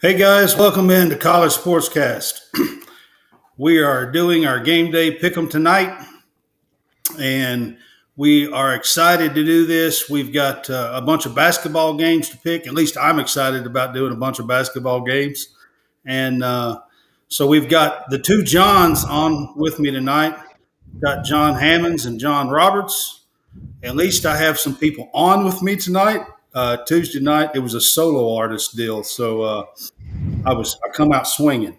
Hey guys, welcome into College SportsCast. We are doing our game day pick'em tonight, and we are excited to do this. We've got a bunch of basketball games to pick. At least I'm excited about doing a bunch of basketball games. And so we've got the two Johns on with me tonight. Got John Hammonds and John Roberts. At least I have some people on with me tonight. Tuesday night, it was a solo artist deal, so I come out swinging.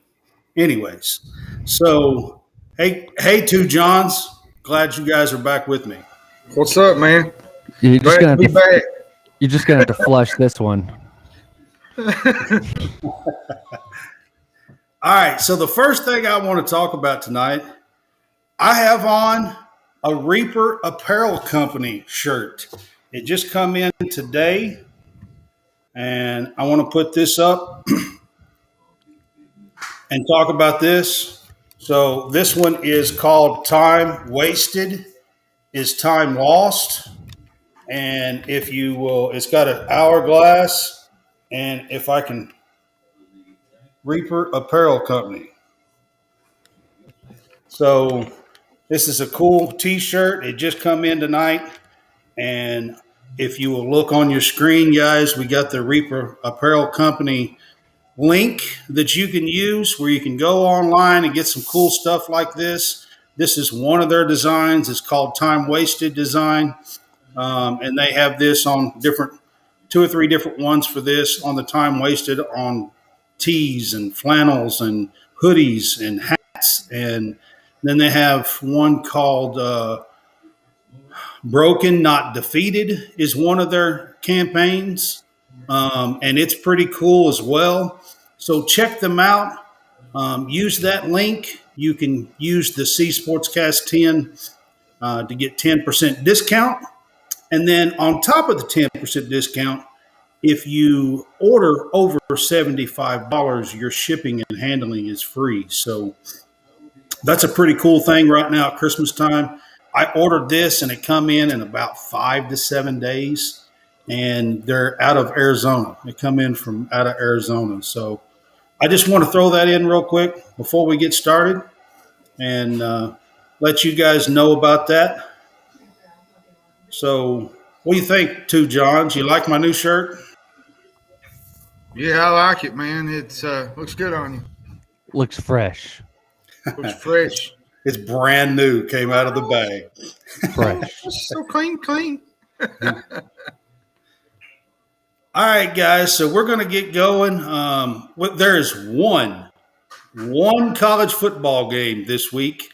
Anyways, so hey, two Johns. Glad you guys are back with me. What's up, man? You're just Glad gonna to be back. You're just gonna have to flush this one. All right. So the first thing I want to talk about tonight, I have on a Reaper Apparel Company shirt. It just come in today, and I want to put this up and talk about this. So this one is called Time Wasted is Time Lost. And if you will, it's got an hourglass. And if I can, Reaper Apparel Company. So this is a cool t-shirt. It just come in tonight. And if you will look on your screen, guys, we got the Reaper Apparel Company link that you can use where you can go online and get some cool stuff like this. This is one of their designs. It's called Time Wasted Design. And they have this on two or three different ones for this on the Time Wasted on tees and flannels and hoodies and hats. And then they have one called Broken Not Defeated is one of their campaigns. And it's pretty cool as well. So check them out. Use that link. You can use the C SportsCast 10 to get 10% discount. And then on top of the 10% discount, if you order over $75, your shipping and handling is free. So that's a pretty cool thing right now at Christmas time. I ordered this and it come in about 5 to 7 days. And they're out of Arizona. They come in from out of Arizona. So I just want to throw that in real quick before we get started and let you guys know about that. So what do you think, two Johns? You like my new shirt? Yeah, I like it, man. It's looks good on you. Looks fresh. Looks fresh. It's brand new. Came out of the bag. Fresh. So clean. All right, guys. So we're going to get going. There is one college football game this week,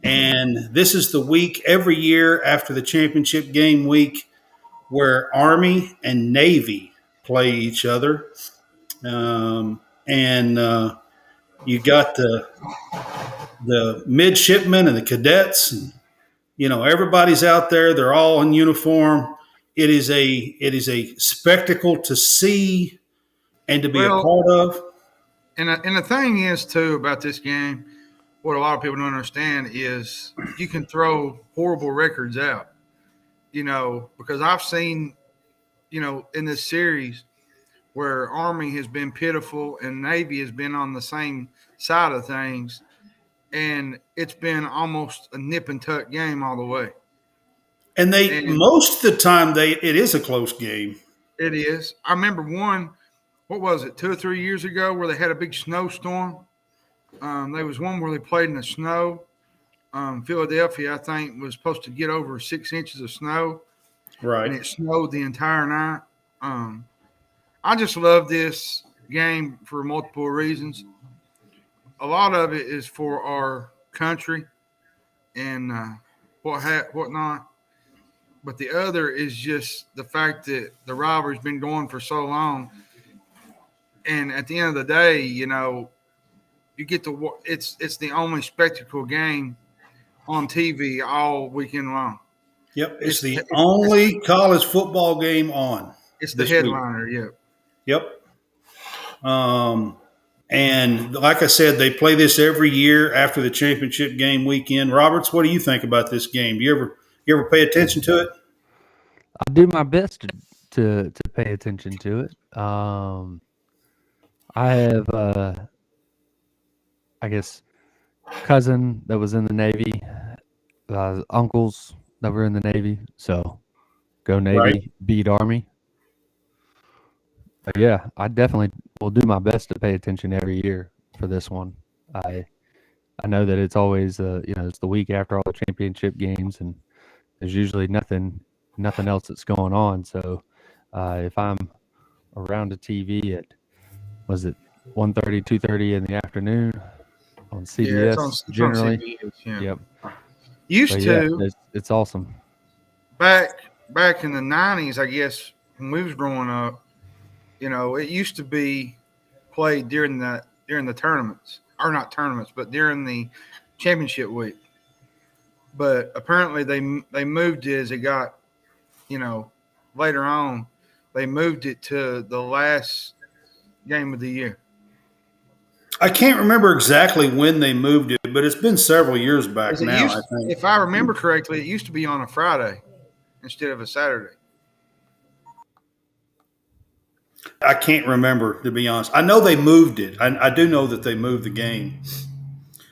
and this is the week every year after the championship game week where Army and Navy play each other, and you got the midshipmen and the cadets. And, everybody's out there. They're all in uniform. It is a spectacle to see and to be a part of. And the thing is, too, about this game, what a lot of people don't understand is you can throw horrible records out, because I've seen, in this series where Army has been pitiful and Navy has been on the same side of things, and it's been almost a nip and tuck game all the way. And most of the time, it is a close game. It is. I remember one, what was it, 2 or 3 years ago where they had a big snowstorm. There was one where they played in the snow. Philadelphia, I think, was supposed to get over 6 inches of snow. Right. And it snowed the entire night. I just love this game for multiple reasons. A lot of it is for our country and whatnot. But the other is just the fact that the rivalry's been going for so long. And at the end of the day, you get to it's the only spectacle game on TV all weekend long. Yep, it's the only college football game on. It's the headliner, Yep. And like I said, they play this every year after the championship game weekend. Roberts, what do you think about this game? You ever pay attention to it? I do my best to pay attention to it. I have, I guess, cousin that was in the Navy, uncles that were in the Navy. So go Right. Navy, beat Army. But yeah, I definitely will do my best to pay attention every year for this one. I I know that it's always it's the week after all the championship games, and there's usually nothing else that's going on. So if I'm around a TV at was it 1:30, 2:30 in the afternoon on Yeah, CBS it's on generally. CBS. Yeah, Yep. used But yeah, to it's awesome. back in the '90s, I guess when we was growing up. It used to be played during the tournaments, or not tournaments, but during the championship week. But apparently they moved it as it got you know later on. They moved it to the last game of the year. I can't remember exactly when they moved it, but it's been several years back Because it now, I used, think. if I remember correctly, it used to be on a Friday instead of a Saturday. I can't remember, to be honest. I know they moved it. I do know that they moved the game.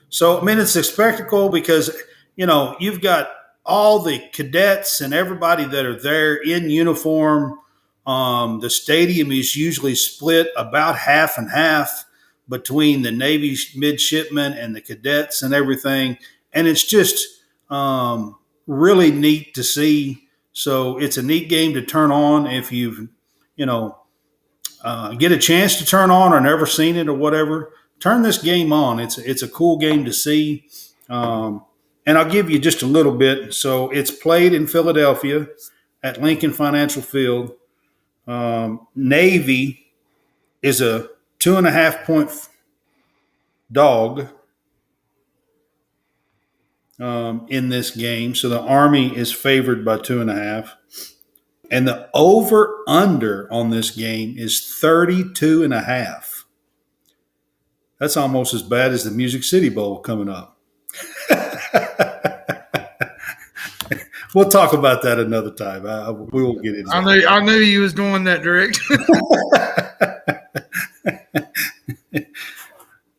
So, I mean, it's a spectacle because, you've got all the cadets and everybody that are there in uniform. The stadium is usually split about half and half between the Navy midshipmen and the cadets and everything. And it's just really neat to see. So, it's a neat game to turn on if you've, you know, get a chance to turn on or never seen it or whatever, turn this game on. It's a cool game to see. And I'll give you just a little bit. So it's played in Philadelphia at Lincoln Financial Field. Navy is a 2.5 point dog in this game. So the Army is favored by 2.5. And the over under on this game is 32.5. That's almost as bad as the Music City Bowl coming up. We'll talk about that another time. We won't get into that. I knew you was going that direction.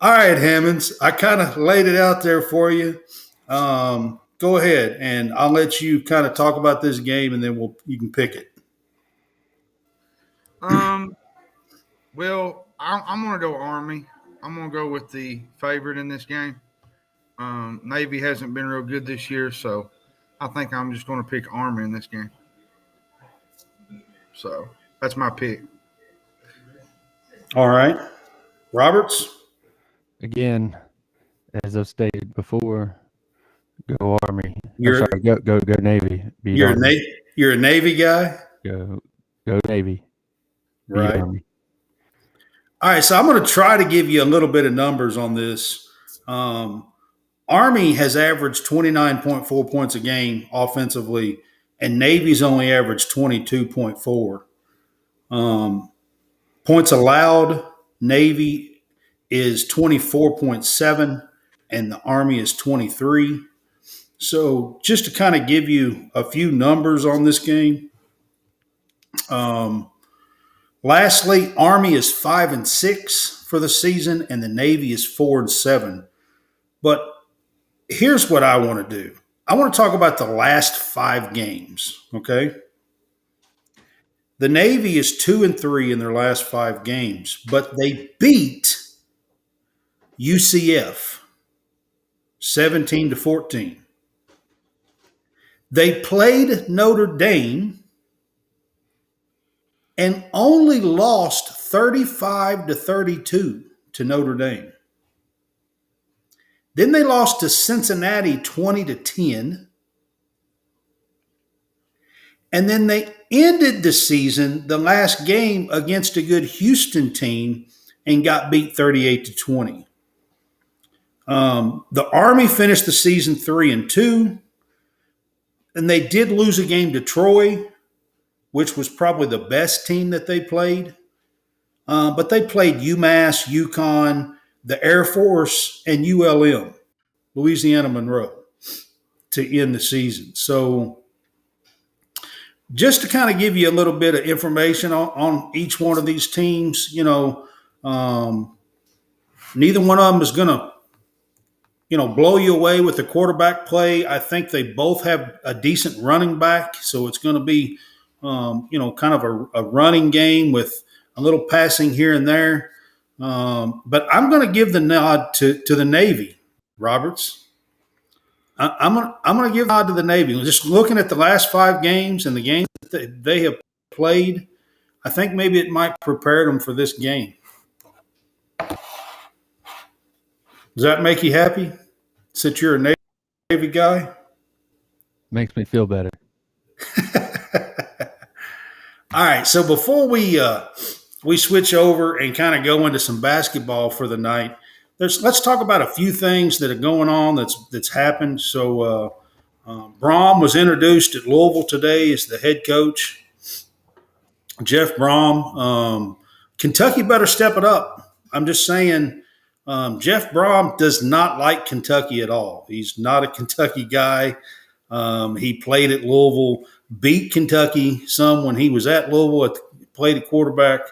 All right, Hammonds. I kind of laid it out there for you. Go ahead, and I'll let you kind of talk about this game, and then you can pick it. Well, I'm going to go Army. I'm going to go with the favorite in this game. Navy hasn't been real good this year, so I think I'm just going to pick Army in this game. So that's my pick. All right, Roberts. Again, as I've stated before, go Army. You're Go Navy. Beat you're Army. you're a Navy guy, Go Navy. Beat right? Army. All right, so I'm going to try to give you a little bit of numbers on this. Army has averaged 29.4 points a game offensively, and Navy's only averaged 22.4. Points allowed, Navy is 24.7, and the Army is 23. So just to kind of give you a few numbers on this game. Lastly, Army is 5-6 for the season, and the Navy is 4-7. But here's what I want to do. I want to talk about the last 5 games. Okay. The Navy is 2-3 in their last 5 games, but they beat UCF 17-14. They played Notre Dame and only lost 35-32 to Notre Dame. Then they lost to Cincinnati 20-10. And then they ended the season, the last game, against a good Houston team and got beat 38-20. The Army finished the season 3-2. And they did lose a game to Troy, which was probably the best team that they played. But they played UMass, UConn, the Air Force, and ULM, Louisiana Monroe, to end the season. So just to kind of give you a little bit of information on each one of these teams, Neither one of them is going to, blow you away with the quarterback play. I think they both have a decent running back, so it's going to be, kind of a running game with a little passing here and there. But I'm going to give the nod to the Navy, Roberts. I'm going to give the nod to the Navy. Just looking at the last 5 games and the games that they have played, I think maybe it might prepare them for this game. Does that make you happy? Since you're a Navy guy? Makes me feel better. All right. So before we switch over and kind of go into some basketball for the night, let's talk about a few things that are going on that's happened. So Brom was introduced at Louisville today as the head coach. Jeff Brom. Kentucky better step it up. I'm just saying. Jeff Brom does not like Kentucky at all. He's not a Kentucky guy. He played at Louisville, beat Kentucky some when he was at Louisville, played at quarterback,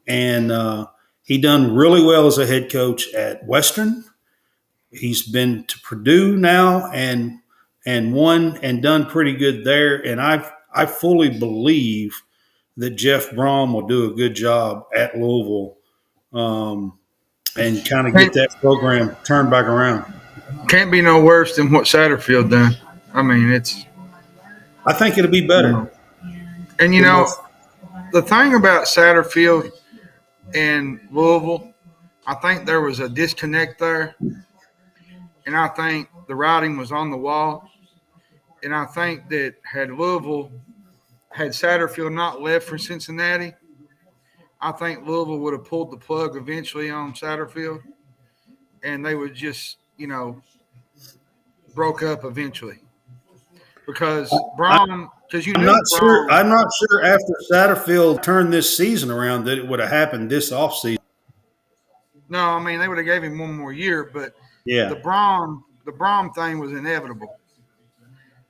and he done really well as a head coach at Western. He's been to Purdue now and won and done pretty good there. And I fully believe that Jeff Brom will do a good job at Louisville. And kind of get that program turned back around. Can't be no worse than what Satterfield done. I mean, I think it'll be better. And the thing about Satterfield and Louisville, I think there was a disconnect there, and I think the writing was on the wall. And I think that had Satterfield not left for Cincinnati, I think Louisville would have pulled the plug eventually on Satterfield, and they would just, broke up eventually. Because Brom, because I'm not sure after Satterfield turned this season around that it would have happened this offseason. No, I mean they would have gave him one more year, but yeah, the Brom thing was inevitable.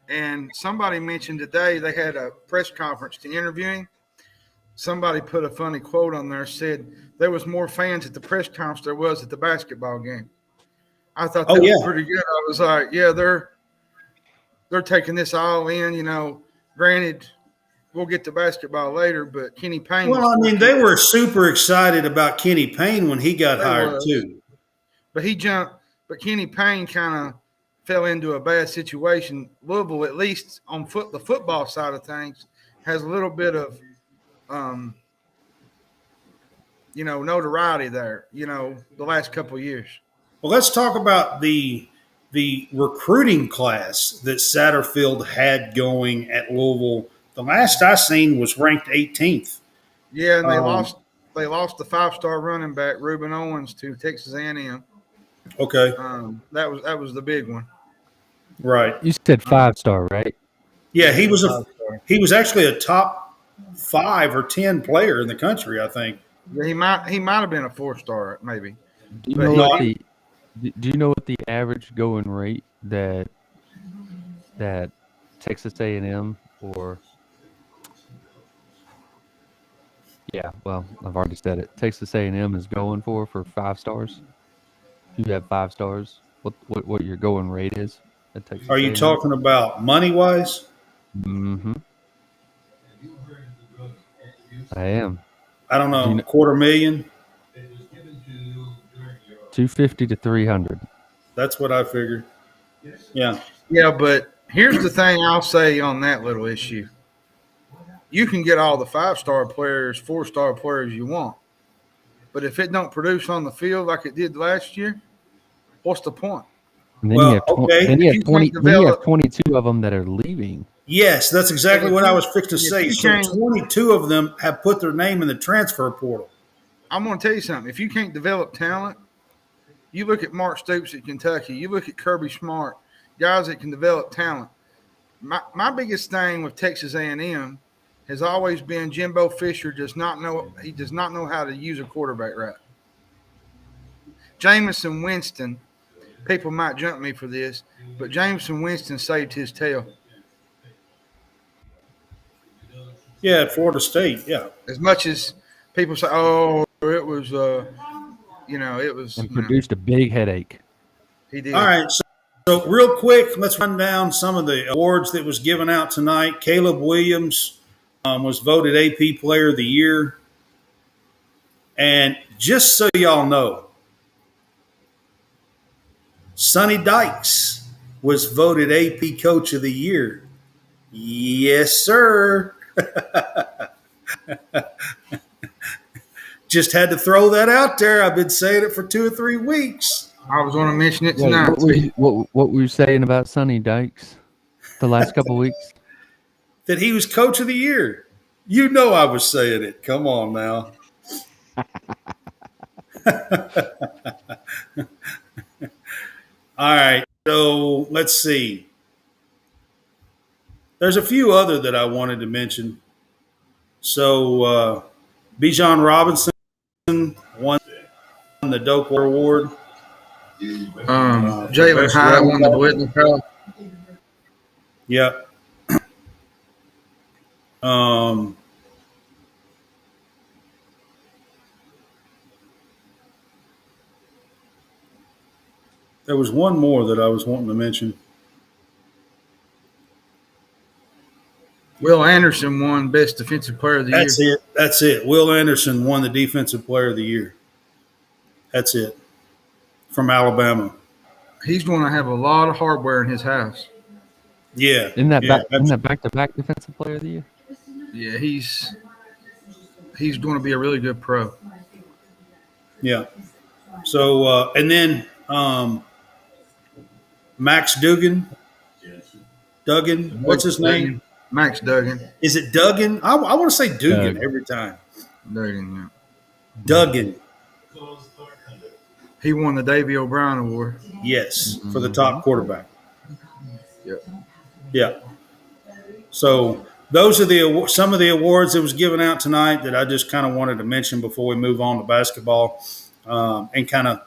And somebody mentioned today they had a press conference to interview him. Somebody put a funny quote on there, said there was more fans at the press conference there was at the basketball game. I thought that was pretty good. I was like, yeah, they're taking this all in, Granted, we'll get to basketball later, but Kenny Payne. Well, I mean, they were super excited about Kenny Payne when he got hired too. But Kenny Payne kind of fell into a bad situation. Louisville, at least on the football side of things, has a little bit of notoriety there, the last couple of years. Well, let's talk about the recruiting class that Satterfield had going at Louisville. The last I seen was ranked 18th. Yeah, and they lost the 5-star running back Reuben Owens to Texas A&M. Okay. That was the big one. Right. You said 5-star, right? Yeah, he was actually a top 5 or 10 player in the country, I think. Yeah, he might have been a 4-star, maybe. Do you know what the average going rate that Texas A&M or I've already said it. Texas A&M is going for 5 stars. You have 5 stars. What your going rate is at Texas? Are you talking about money wise? Mm-hmm. I am. I don't know. $250,000. 250 to 300. That's what I figured. Yeah. Yeah, but here's the thing I'll say on that little issue. You can get all the 5-star players, 4-star players you want. But if it don't produce on the field like it did last year, what's the point? And then you have 22 of them that are leaving. Yes, that's exactly what I was fixing to say. So 22 of them have put their name in the transfer portal. I'm going to tell you something. If you can't develop talent, you look at Mark Stoops at Kentucky. You look at Kirby Smart, guys that can develop talent. My biggest thing with Texas A&M has always been Jimbo Fisher does not know how to use a quarterback right. Jameson Winston, people might jump me for this, but Jameson Winston saved his tail. Yeah, at Florida State, yeah. As much as people say, oh, it was, it was, and produced a big headache. he did. All right. So real quick, let's run down some of the awards that was given out tonight. Caleb Williams was voted AP Player of the Year. And just so y'all know, Sonny Dykes was voted AP Coach of the Year. Yes, sir. Just had to throw that out there. I've been saying it for 2 or 3 weeks. I was going to mention it Wait, tonight. what were you saying about Sonny Dykes the last couple of weeks? That he was Coach of the Year. You know I was saying it. Come on now. All right. So let's see. There's a few other that I wanted to mention. So Bijan Robinson won the Dope Award. Jalen Hyatt won the Whitney Cup. Yep. There was one more that I was wanting to mention. Will Anderson won Best Defensive Player of the Year. That's it. Will Anderson won the Defensive Player of the Year. That's it. From Alabama. He's going to have a lot of hardware in his house. Yeah. Isn't that back-to-back Defensive Player of the Year? Yeah, he's going to be a really good pro. Yeah. So and then Max Duggan. What's his name? Max Duggan. Is it Duggan? I want to say Dugan every time. Duggan, yeah. Duggan. He won the Davey O'Brien Award. Yes, for the top quarterback. Yep. Yeah. So those are some of the awards that was given out tonight that I just kind of wanted to mention before we move on to basketball and kind of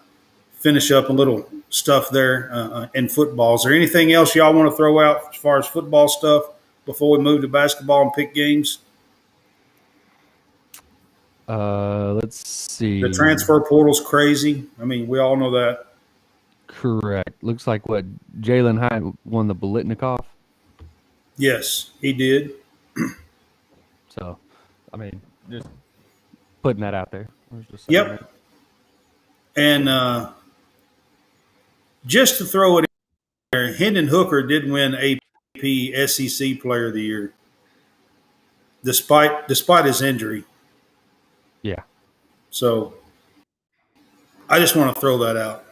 finish up a little stuff there in football. Is there anything else y'all want to throw out as far as football stuff before we move to basketball and pick games? Let's see. The transfer portal's crazy. I mean, we all know that. Correct. Looks like what Jalen Hyatt won the Bolitnikoff. Yes, he did. So, I mean, just putting that out there. Yep. That. And just to throw it in there, Hendon Hooker did win AP SEC Player of the Year, despite his injury. Yeah. So I just want to throw that out.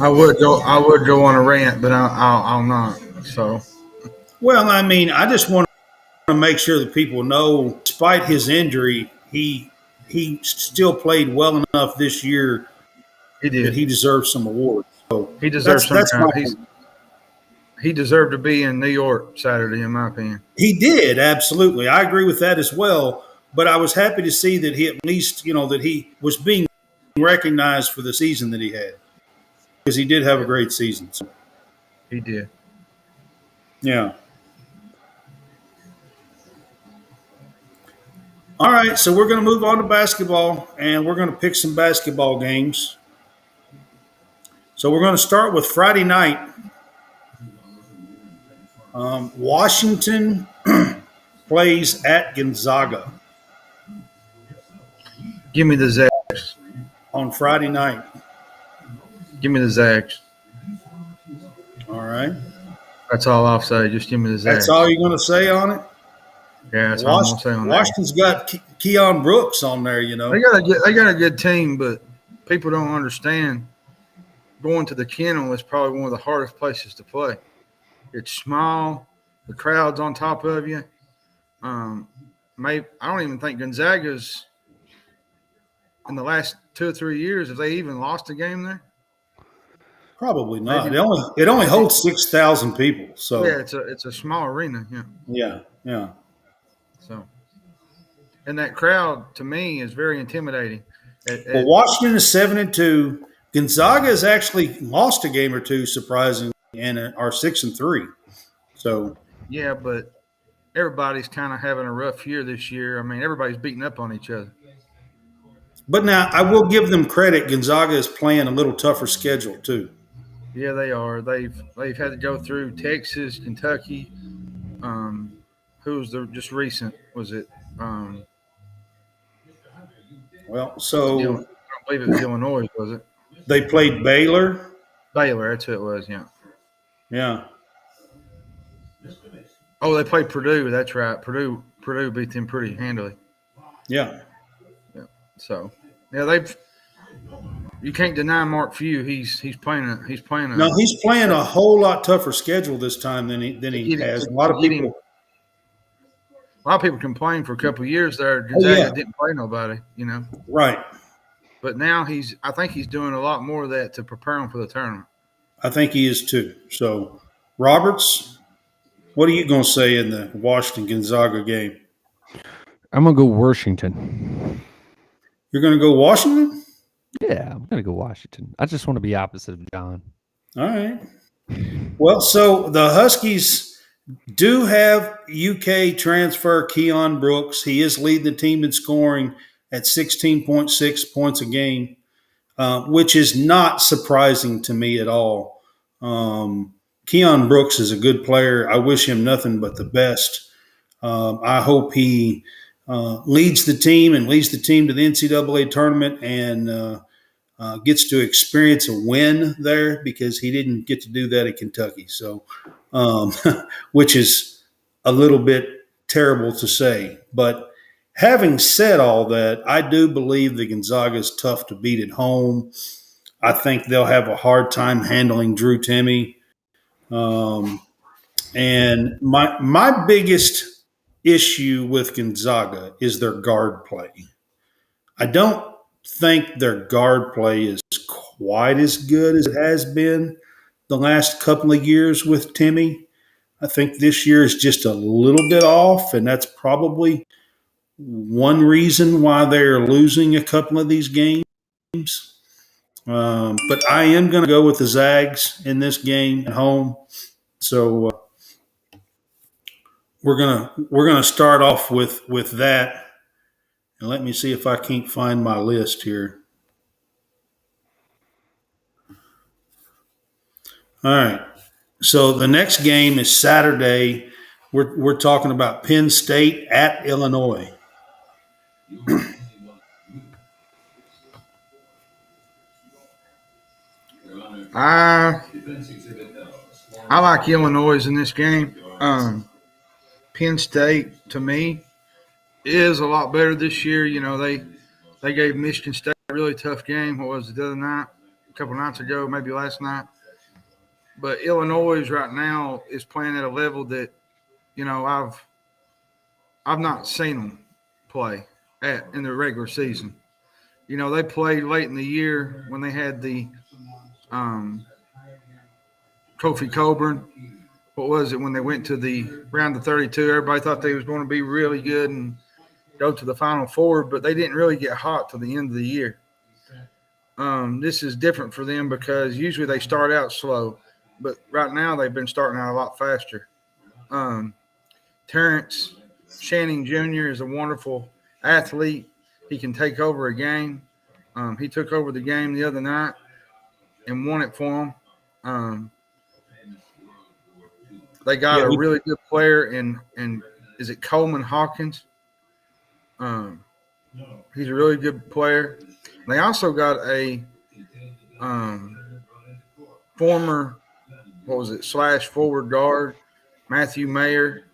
I would go on a rant, but I'll not. So. Well, I mean, I just want to make sure that people know, despite his injury, he still played well enough this year that he deserves some awards. So he deserves he deserved to be in New York Saturday, in my opinion. He did, absolutely. I agree with that as well. But I was happy to see that he at least, that he was being recognized for the season that he had, because he did have a great season. So. He did. Yeah. All right, so we're going to move on to basketball, and we're going to pick some basketball games. So we're going to start with Friday night. Washington plays at Gonzaga. Give me the Zags. On Friday night. Give me the Zags. All right. That's all I'll say. Just give me the Zags. That's all you're going to say on it? Yeah, that's all I'm going to say on that. Washington's got Keon Brooks on there, They got a good team, but people don't understand. Going to the Kennel is probably one of the hardest places to play. It's small. The crowd's on top of you. I don't even think Gonzaga's in the last 2 or 3 years, have they even lost a game there? Probably not. It only holds 6,000 people. So yeah, it's a small arena. Yeah. Yeah. So, and that crowd to me is very intimidating. Well, Washington is 7-2. Gonzaga has actually lost a game or two, surprisingly, and are 6-3. So yeah, but everybody's kind of having a rough year this year. I mean, everybody's beating up on each other. But now I will give them credit. Gonzaga is playing a little tougher schedule too. Yeah, they are. They've had to go through Texas, Kentucky. Who was the just recent? Was it? Well, Was it I so don't believe it was Illinois, was it? they played Baylor. Baylor. That's who it was. Yeah. Yeah, Oh, they played Purdue. That's right. Purdue beat them pretty handily. yeah. Yeah. So yeah, they've. You can't deny Mark Few. He's playing No, he's playing a whole lot tougher schedule this time than he has. A lot to of get him. people. A lot of people complained for a couple of years there. Oh, Gonzaga yeah. didn't play nobody, Right. But now I think he's doing a lot more of that to prepare him for the tournament. I think he is too. So, Roberts, what are you going to say in the Washington Gonzaga game? I'm gonna go Washington. You're going to go Washington? Yeah, I'm gonna go Washington. I just want to be opposite of John. All right. Well, so the Huskies do have UK transfer Keon Brooks. He is leading the team in scoring at 16.6 points a game, which is not surprising to me at all. Keon Brooks is a good player. I wish him nothing but the best. I hope he leads the team and leads the team to the NCAA tournament and gets to experience a win there because he didn't get to do that at Kentucky. So, which is a little bit terrible to say. But having said all that, I do believe that Gonzaga is tough to beat at home. I think they'll have a hard time handling Drew Timme. And my biggest issue with Gonzaga is their guard play. I don't think their guard play is quite as good as it has been the last couple of years with Timme. I think this year is just a little bit off, and that's probably one reason why they're losing a couple of these games. But I am going to go with the Zags in this game at home. So we're gonna start off with that, and let me see if I can't find my list here. All right. So the next game is Saturday. We're talking about Penn State at Illinois. I like Illinois in this game. Penn State to me is a lot better this year. They gave Michigan State a really tough game. What was it the other night? A couple nights ago, maybe last night. But Illinois right now is playing at a level that I've not seen them play at in the regular season. They played late in the year when they had the Kofi Coburn. What was it when they went to the round of 32? Everybody thought they was going to be really good and go to the Final Four, but they didn't really get hot till the end of the year. This is different for them because usually they start out slow, but right now they've been starting out a lot faster. Terrence Channing Jr. is a wonderful athlete. He can take over a game. He took over the game the other night and won it for them. They got a really good player in is it Coleman Hawkins? He's a really good player. They also got a former / forward guard, Matthew Mayer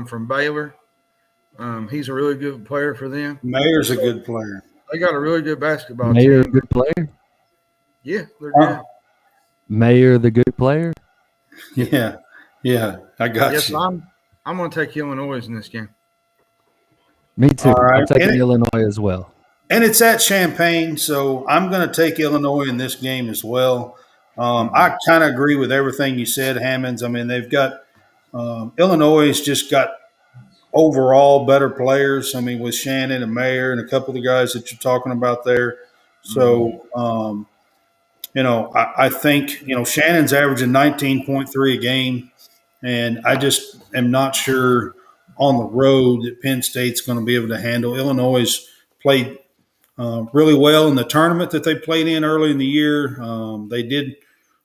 from Baylor. He's a really good player for them. Mayer's a good player. They got a really good basketball Mayer, team. a good player. Yeah, they're good. Mayer, the good player. Yeah, I got Yes, you. I'm going to take Illinois in this game. Me too. All right. I'm taking Illinois as well. And it's at Champaign, so I'm going to take Illinois in this game as well. I kind of agree with everything you said, Hammonds. I mean, they've got Illinois has just got overall better players. I mean, with Shannon and Mayer and a couple of the guys that you're talking about there. So, I think, Shannon's averaging 19.3 a game, and I just am not sure on the road that Penn State's going to be able to handle. Illinois played really well in the tournament that they played in early in the year. They did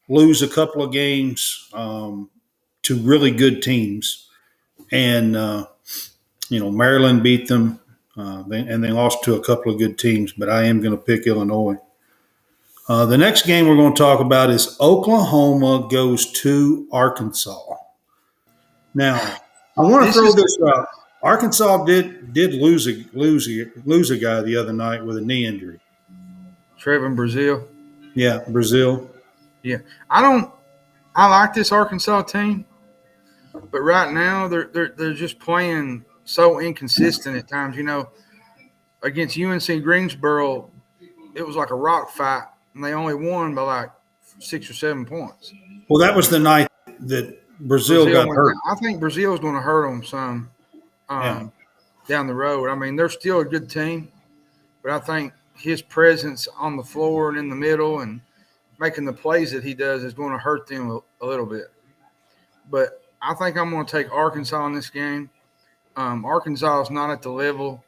lose a couple of games to really good teams, and Maryland beat them, and they lost to a couple of good teams. But I am going to pick Illinois. The next game we're going to talk about is Oklahoma goes to Arkansas. Now, I want to throw this out. Arkansas did lose a guy the other night with a knee injury. Trevin Brazile. Yeah, Brazil. Yeah, I like this Arkansas team, but right now they're just playing so inconsistent at times. Against UNC Greensboro, it was like a rock fight, and they only won by like 6 or 7 points. Well, that was the night that Brazil got hurt. I think Brazil is going to hurt them some down the road. I mean, they're still a good team, but I think his presence on the floor and in the middle and making the plays that he does is going to hurt them a little bit. But I think I'm going to take Arkansas in this game. Arkansas is not at the level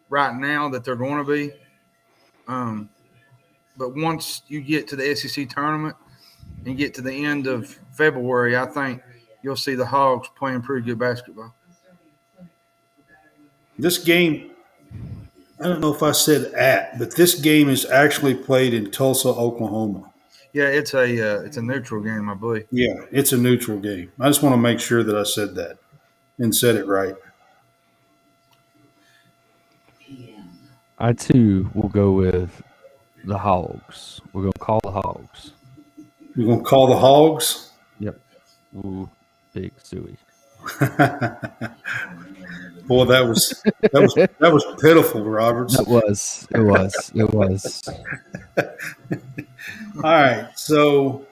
right now that they're going to be. But once you get to the SEC tournament and get to the end of February, I think you'll see the Hogs playing pretty good basketball. This game, I don't know if I said but this game is actually played in Tulsa, Oklahoma. Yeah, it's a neutral game, I believe. Yeah, it's a neutral game. I just want to make sure that I said that and said it right. I too will go with the Hogs. We're gonna call the Hogs. You're gonna call the Hogs? Yep. Ooh, big Suey. Boy, that was pitiful, Roberts. It was. All right, so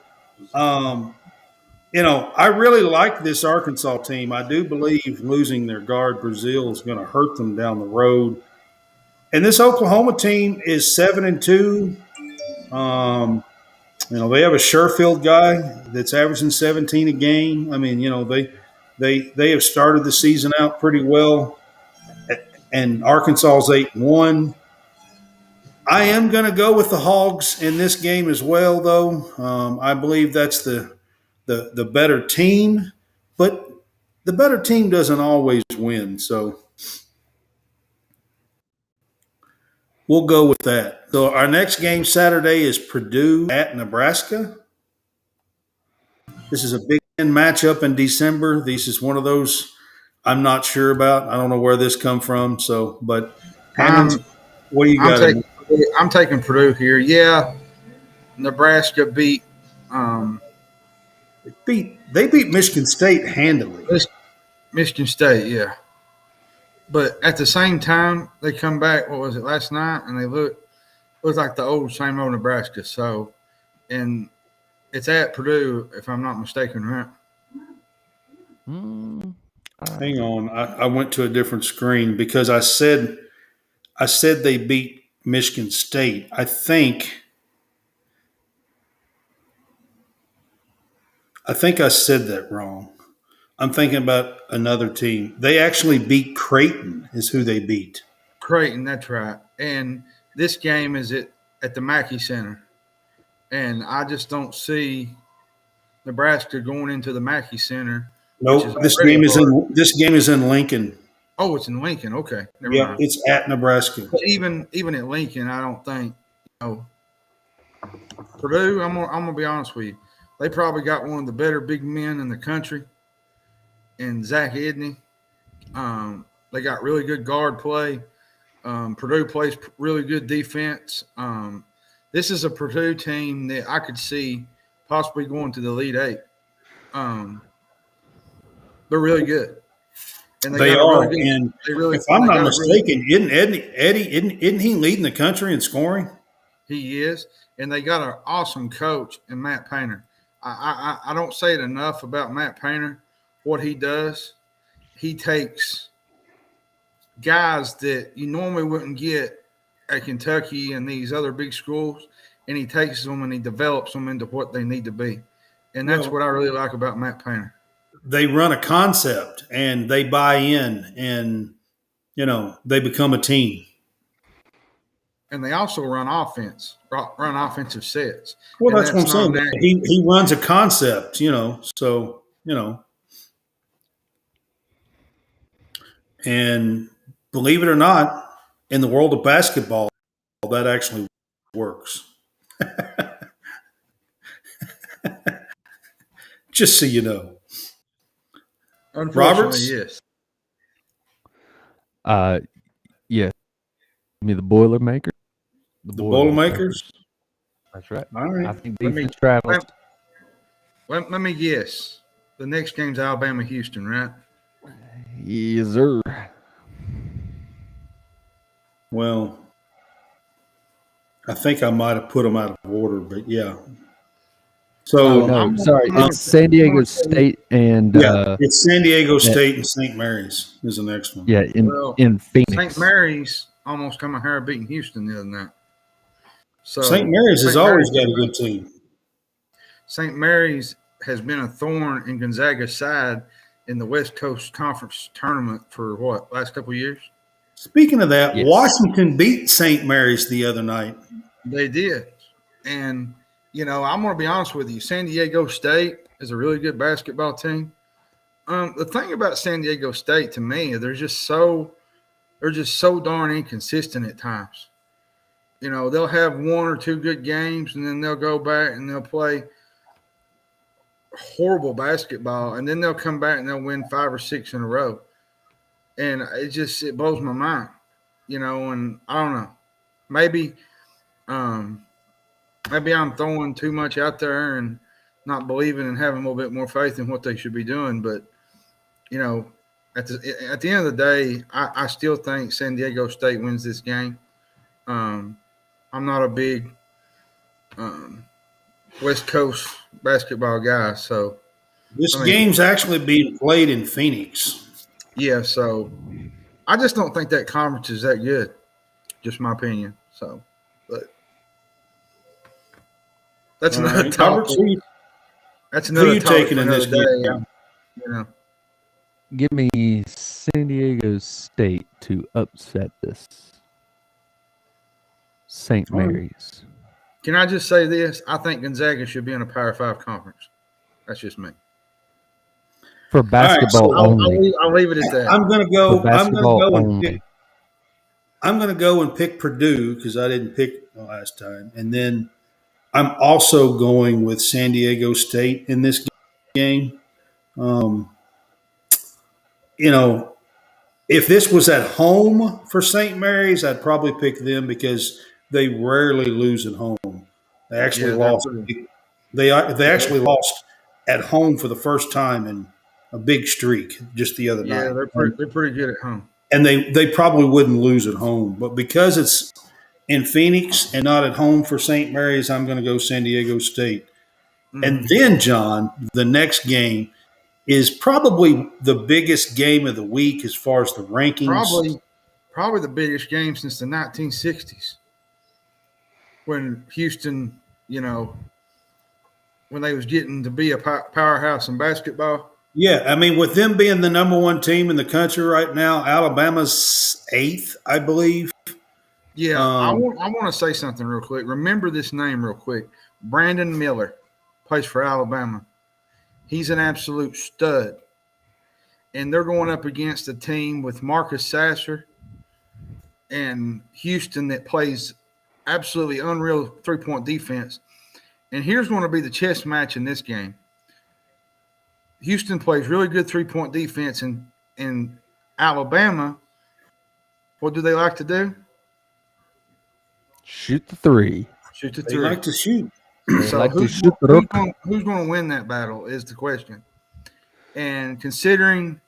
I really like this Arkansas team. I do believe losing their guard Brazil is going to hurt them down the road. And this Oklahoma team is 7-2. They have a Sherfield guy that's averaging 17 a game. I mean, they have started the season out pretty well. And Arkansas is 8-1. I am going to go with the Hogs in this game as well, though. I believe that's the better team, but the better team doesn't always win. So we'll go with that. So our next game Saturday is Purdue at Nebraska. This is a Big Ten matchup in December. This is one of those I'm not sure about. I don't know where this come from. So, but Hammond, what do you got? I'm taking Purdue here. Yeah, Nebraska beat. They beat Michigan State handily. Michigan State, yeah. But at the same time, they come back. What was it last night? And they look like the same old Nebraska. So, and it's at Purdue, if I'm not mistaken, right? Hang on, I went to a different screen because I said they beat Michigan State. I think I said that wrong. I'm thinking about another team. They actually beat Creighton is who they beat. Creighton, that's right. And this game is at the Mackey Center. And I just don't see Nebraska going into the Mackey Center. Nope, this game is in Lincoln. Oh, it's in Lincoln. Okay. Never mind. It's at Nebraska. But even at Lincoln, I don't think Purdue, I'm gonna be honest with you. They probably got one of the better big men in the country in Zach Edney. They got really good guard play. Purdue plays really good defense. This is a Purdue team that I could see possibly going to the Elite Eight. They're really good. And they are. And if I'm not mistaken, isn't he leading the country in scoring? He is. And they got an awesome coach in Matt Painter. I don't say it enough about Matt Painter, what he does. He takes guys that you normally wouldn't get at Kentucky and these other big schools, and he takes them and he develops them into what they need to be. And that's what I really like about Matt Painter. They run a concept and they buy in and, they become a team. and they also run offensive sets. Well, And that's what I'm that's not saying. an He runs a concept, so and believe it or not, in the world of basketball, that actually works. Just so you know. unfortunately, Roberts, yes. Uh, yeah, give me the Boilermakers. The the Boilermakers. Boilermakers. That's right. All right. I think Let me defense travels. let me guess. The next game's Alabama Houston, right? Yes, sir. Well, I think I might have put them out of order, but yeah. Oh So no, I'm sorry. gonna, It's San I'm Diego gonna tell you. State and yeah, it's San Diego yeah, State and St. Mary's is the next one. yeah, Well, in St. Phoenix. Mary's almost come a hair beating Houston the other night. St. So Mary's has always got a good team. St. Mary's has been a thorn in Gonzaga's side in the West Coast Conference tournament for what, last couple of years? Speaking of that, Yes. Washington beat St. Mary's the other night. They did. And, I'm going to be honest with you. San Diego State is a really good basketball team. The thing about San Diego State to me, they're just so darn inconsistent at times. They'll have one or two good games and then they'll go back and they'll play horrible basketball, and then they'll come back and they'll win 5 or 6 in a row, and it blows my mind, And I don't know, maybe, maybe I'm throwing too much out there and not believing and having a little bit more faith in what they should be doing, but at the end of the day, I still think San Diego State wins this game. I'm not a big West Coast basketball guy, so. This I mean, game's actually being played in Phoenix. yeah, so I just don't think that conference is that good. Just my opinion. So, but that's All another right. Roberts, topic. That's who another you topic taking for in this another day. game? Give me San Diego State to upset this St. All right. Mary's. Can I just say this? I think Gonzaga should be in a Power 5 conference. That's just me. For basketball so only. I'll leave it at that. I'm gonna For go. basketball only. I'm gonna go and pick Purdue because I didn't pick the last time, and then I'm also going with San Diego State in this game. Um, if this was at home for St. Mary's, I'd probably pick them because they rarely lose at home. They actually Yeah, they're lost. pretty. They actually lost at home for the first time in a big streak just the other Yeah, night. they're pretty good at home. And they probably wouldn't lose at home, but because it's in Phoenix and not at home for St. Mary's, I'm going to go San Diego State. Mm-hmm. And then, John, the next game is probably the biggest game of the week as far as the rankings. Probably the biggest game since the 1960s, when Houston, when they was getting to be a powerhouse in basketball. Yeah, I mean, with them being the number one team in the country right now, Alabama's 8th, I believe. Yeah, I want to say something real quick. Remember this name real quick. Brandon Miller plays for Alabama. He's an absolute stud. And they're going up against a team with Marcus Sasser and Houston that plays absolutely unreal three-point defense. And here's going to be the chess match in this game. Houston plays really good three-point defense, and in Alabama, what do they like to do? Shoot the three. Shoot the They three. like to shoot. So like to who's shoot the rook. going to win that battle is the question. And considering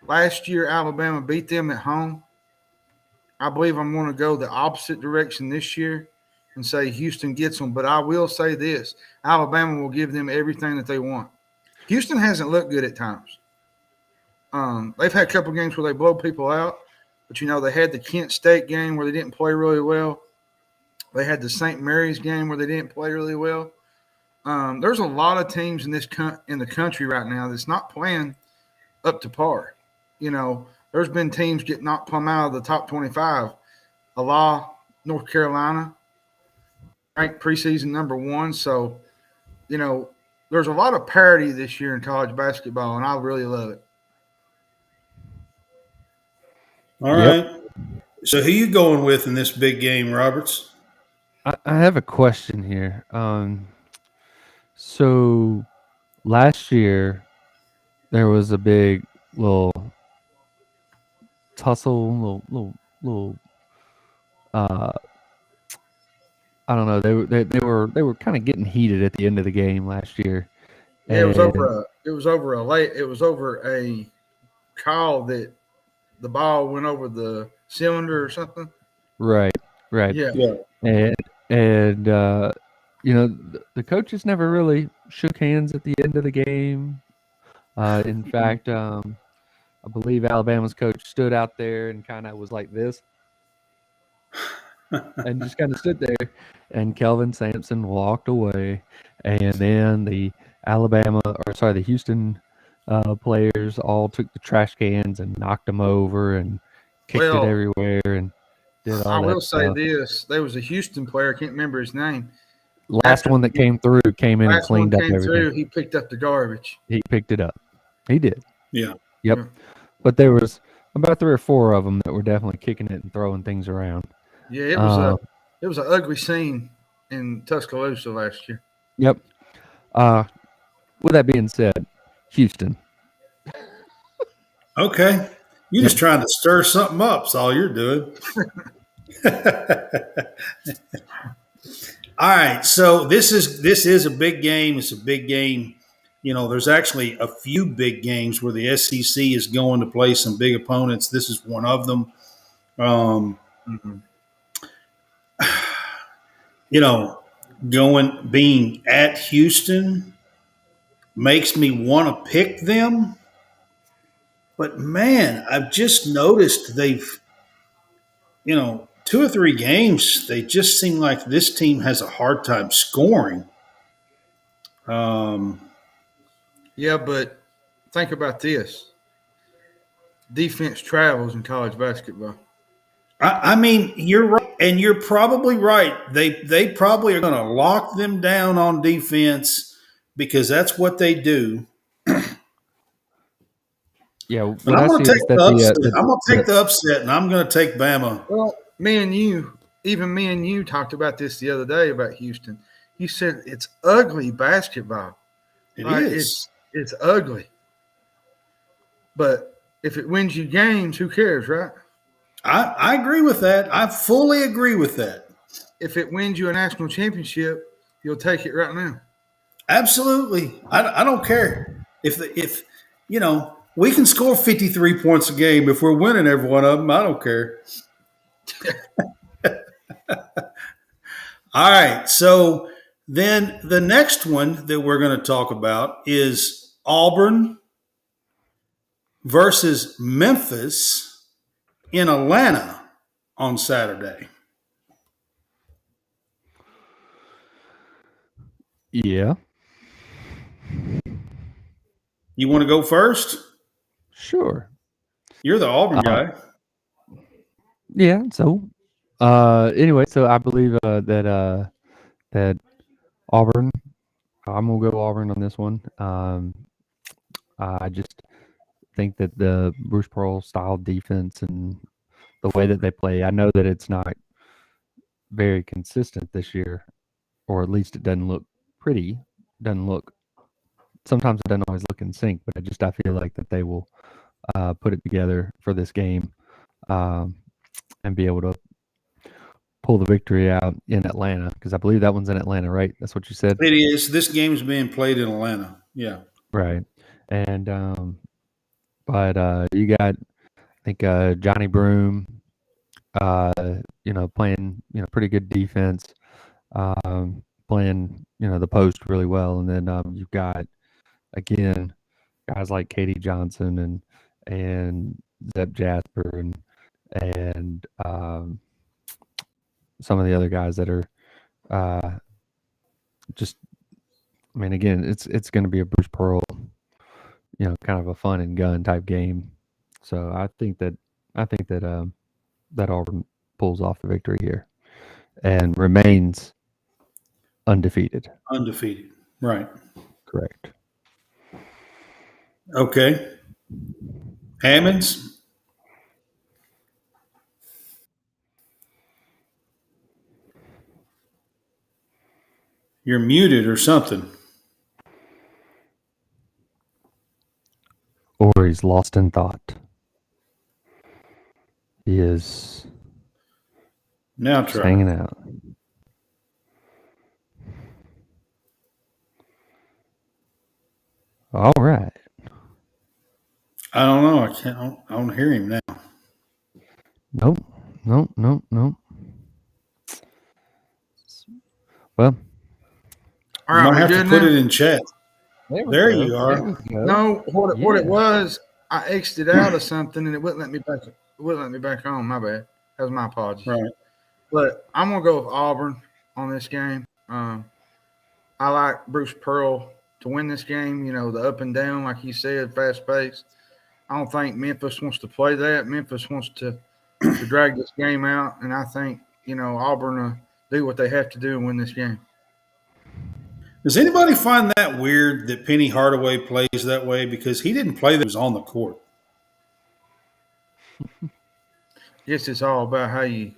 last year Alabama beat them at home, I believe I'm going to go the opposite direction this year and say Houston gets them. But I will say this, Alabama will give them everything that they want. Houston hasn't looked good at times. They've had a couple games where they blow people out, but, they had the Kent State game where they didn't play really well. They had the St. Mary's game where they didn't play really well. There's a lot of teams in the country right now that's not playing up to par. There's been teams get knocked plumb out of the top 25. A la North Carolina, ranked preseason #1. So, there's a lot of parity this year in college basketball, and I really love it. All Yep. right. So who you going with in this big game, Roberts? I have a question here. So last year there was a big little tussle, little. Uh, I don't know. They were kind of getting heated at the end of the game last year, Yeah, it was over and a it was over a late it was over a call that the ball went over the cylinder or something. right, right, Yeah. Yeah. and the coaches never really shook hands at the end of the game. In fact, I believe Alabama's coach stood out there and kind of was like this and just kind of stood there. And Kelvin Sampson walked away. And then the Houston players all took the trash cans and knocked them over and kicked it Well, everywhere and did I all will that say stuff. this: there was a Houston player. I can't remember his name. Last After one that came through came in and last one cleaned up came everything. through, he picked up the garbage. He picked it up. He did. Yeah. Yep. Yeah. But there was about 3 or 4 of them that were definitely kicking it and throwing things around. Yeah, it was an ugly scene in Tuscaloosa last year. Yep. With that being said, Houston. Okay. You're just trying to stir something up. That's all you're doing. All right. So this is a big game. It's a big game. There's actually a few big games where the SEC is going to play some big opponents. This is one of them. Mm-hmm. Being at Houston makes me want to pick them. But man, I've just noticed they've, 2 or 3 games, they just seem like this team has a hard time scoring. Yeah, but think about this: defense travels in college basketball. I mean, you're right, and you're probably right. They probably are going to lock them down on defense because that's what they do. Yeah, But what I'm I going see to take is that the upset. I'm going to take the upset, and I'm going to take Bama. Well, me and you talked about this the other day about Houston. You said it's ugly basketball. It Right? is. It's ugly. But if it wins you games, who cares, right? I agree with that. I fully agree with that. If it wins you a national championship, you'll take it right now. Absolutely. I don't care if we can score 53 points a game if we're winning every one of them. I don't care. All right. So then the next one that we're going to talk about is Auburn versus Memphis in Atlanta on Saturday. Yeah. You want to go first? Sure. You're the Auburn guy. Yeah. So, anyway, so I believe that Auburn. I'm gonna go Auburn on this one. I just think that the Bruce Pearl style defense and the way that they play. I know that it's not very consistent this year, or at least it doesn't look pretty. Doesn't look. Sometimes it doesn't always look in sync, but I feel like that they will put it together for this game and be able to pull the victory out in Atlanta, because I believe that one's in Atlanta, right? That's what you said. It is. This game's being played in Atlanta. Yeah. Right. And but you got, I think, Johnny Broom, playing, pretty good defense, playing, the post really well. And then you've got, again, guys like Katie Johnson and Zeb Jasper and some of the other guys that are just, I mean, again, it's going to be a Bruce Pearl, kind of a fun and gun type game. So I think that that Auburn pulls off the victory here. and remains undefeated. Undefeated. Right. Correct. Okay. Hammonds. You're muted or something. Or he's lost in thought. He is Now just try. hanging out. All right. I don't know. I can't. I don't hear him now. Nope. Well, All You right, might we have to good put now? it in chat. There go. you are. There we go. No, what Yeah. it was, I exited out of something and it wouldn't let me back. It wouldn't let me back on. My bad. That was my apologies. Right. But I'm gonna go with Auburn on this game. I like Bruce Pearl to win this game. You know, the up and down, like you said, fast pace. I don't think Memphis wants to play that. Memphis wants to drag this game out, and I think Auburn do what they have to do and win this game. Does anybody find that weird that Penny Hardaway plays that way? Because he didn't play that he was on the court. I guess it's all about how you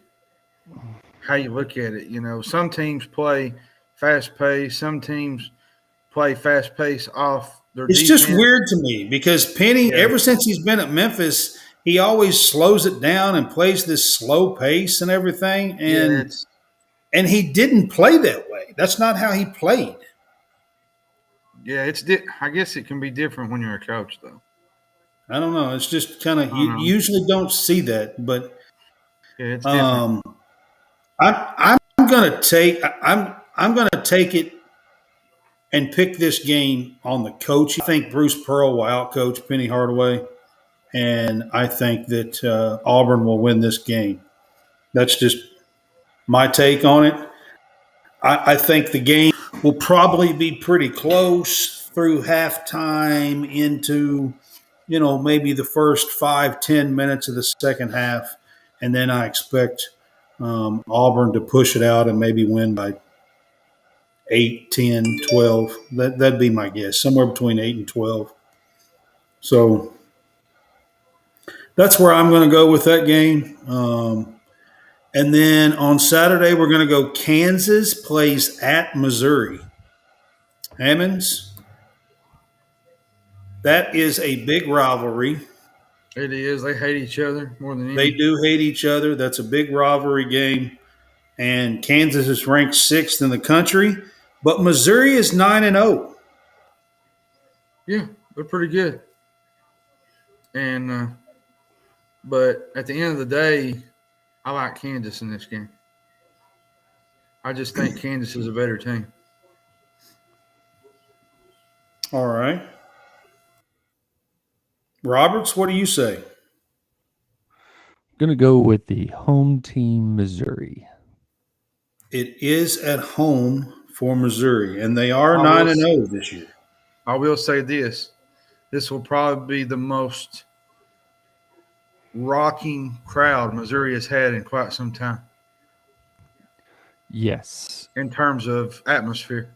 look at it. You know, some teams play fast pace. Some teams play fast pace off their It's defense. just weird to me because Penny, ever since he's been at Memphis, he always slows it down and plays this slow pace and everything. And he didn't play that way. That's not how he played. Yeah, I guess it can be different when you're a coach, though. I don't know. It's just kind of you usually don't see that, but yeah, it's different. I'm gonna take it and pick this game on the coach. I think Bruce Pearl will outcoach Penny Hardaway, and I think that Auburn will win this game. That's just my take on it. I think the game will probably be pretty close through halftime into, maybe the first 5-10 minutes of the second half. And then I expect Auburn to push it out and maybe win by 8, 10, 12. That'd be my guess, somewhere between 8 and 12. So that's where I'm going to go with that game. And then on Saturday, we're going to go Kansas plays at Missouri. Hammonds, that is a big rivalry. It is. They hate each other more than They anything. do hate each other. That's a big rivalry game. And Kansas is ranked 6th in the country, but Missouri is 9-0. Yeah, they're pretty good. And but at the end of the day, I like Kansas in this game. I just think Kansas is a better team. All right. Roberts, what do you say? Going to go with the home team, Missouri. It is at home for Missouri, and they are 9-0 this year. I will say this. This will probably be the most rocking crowd Missouri has had in quite some time. Yes. In terms of atmosphere.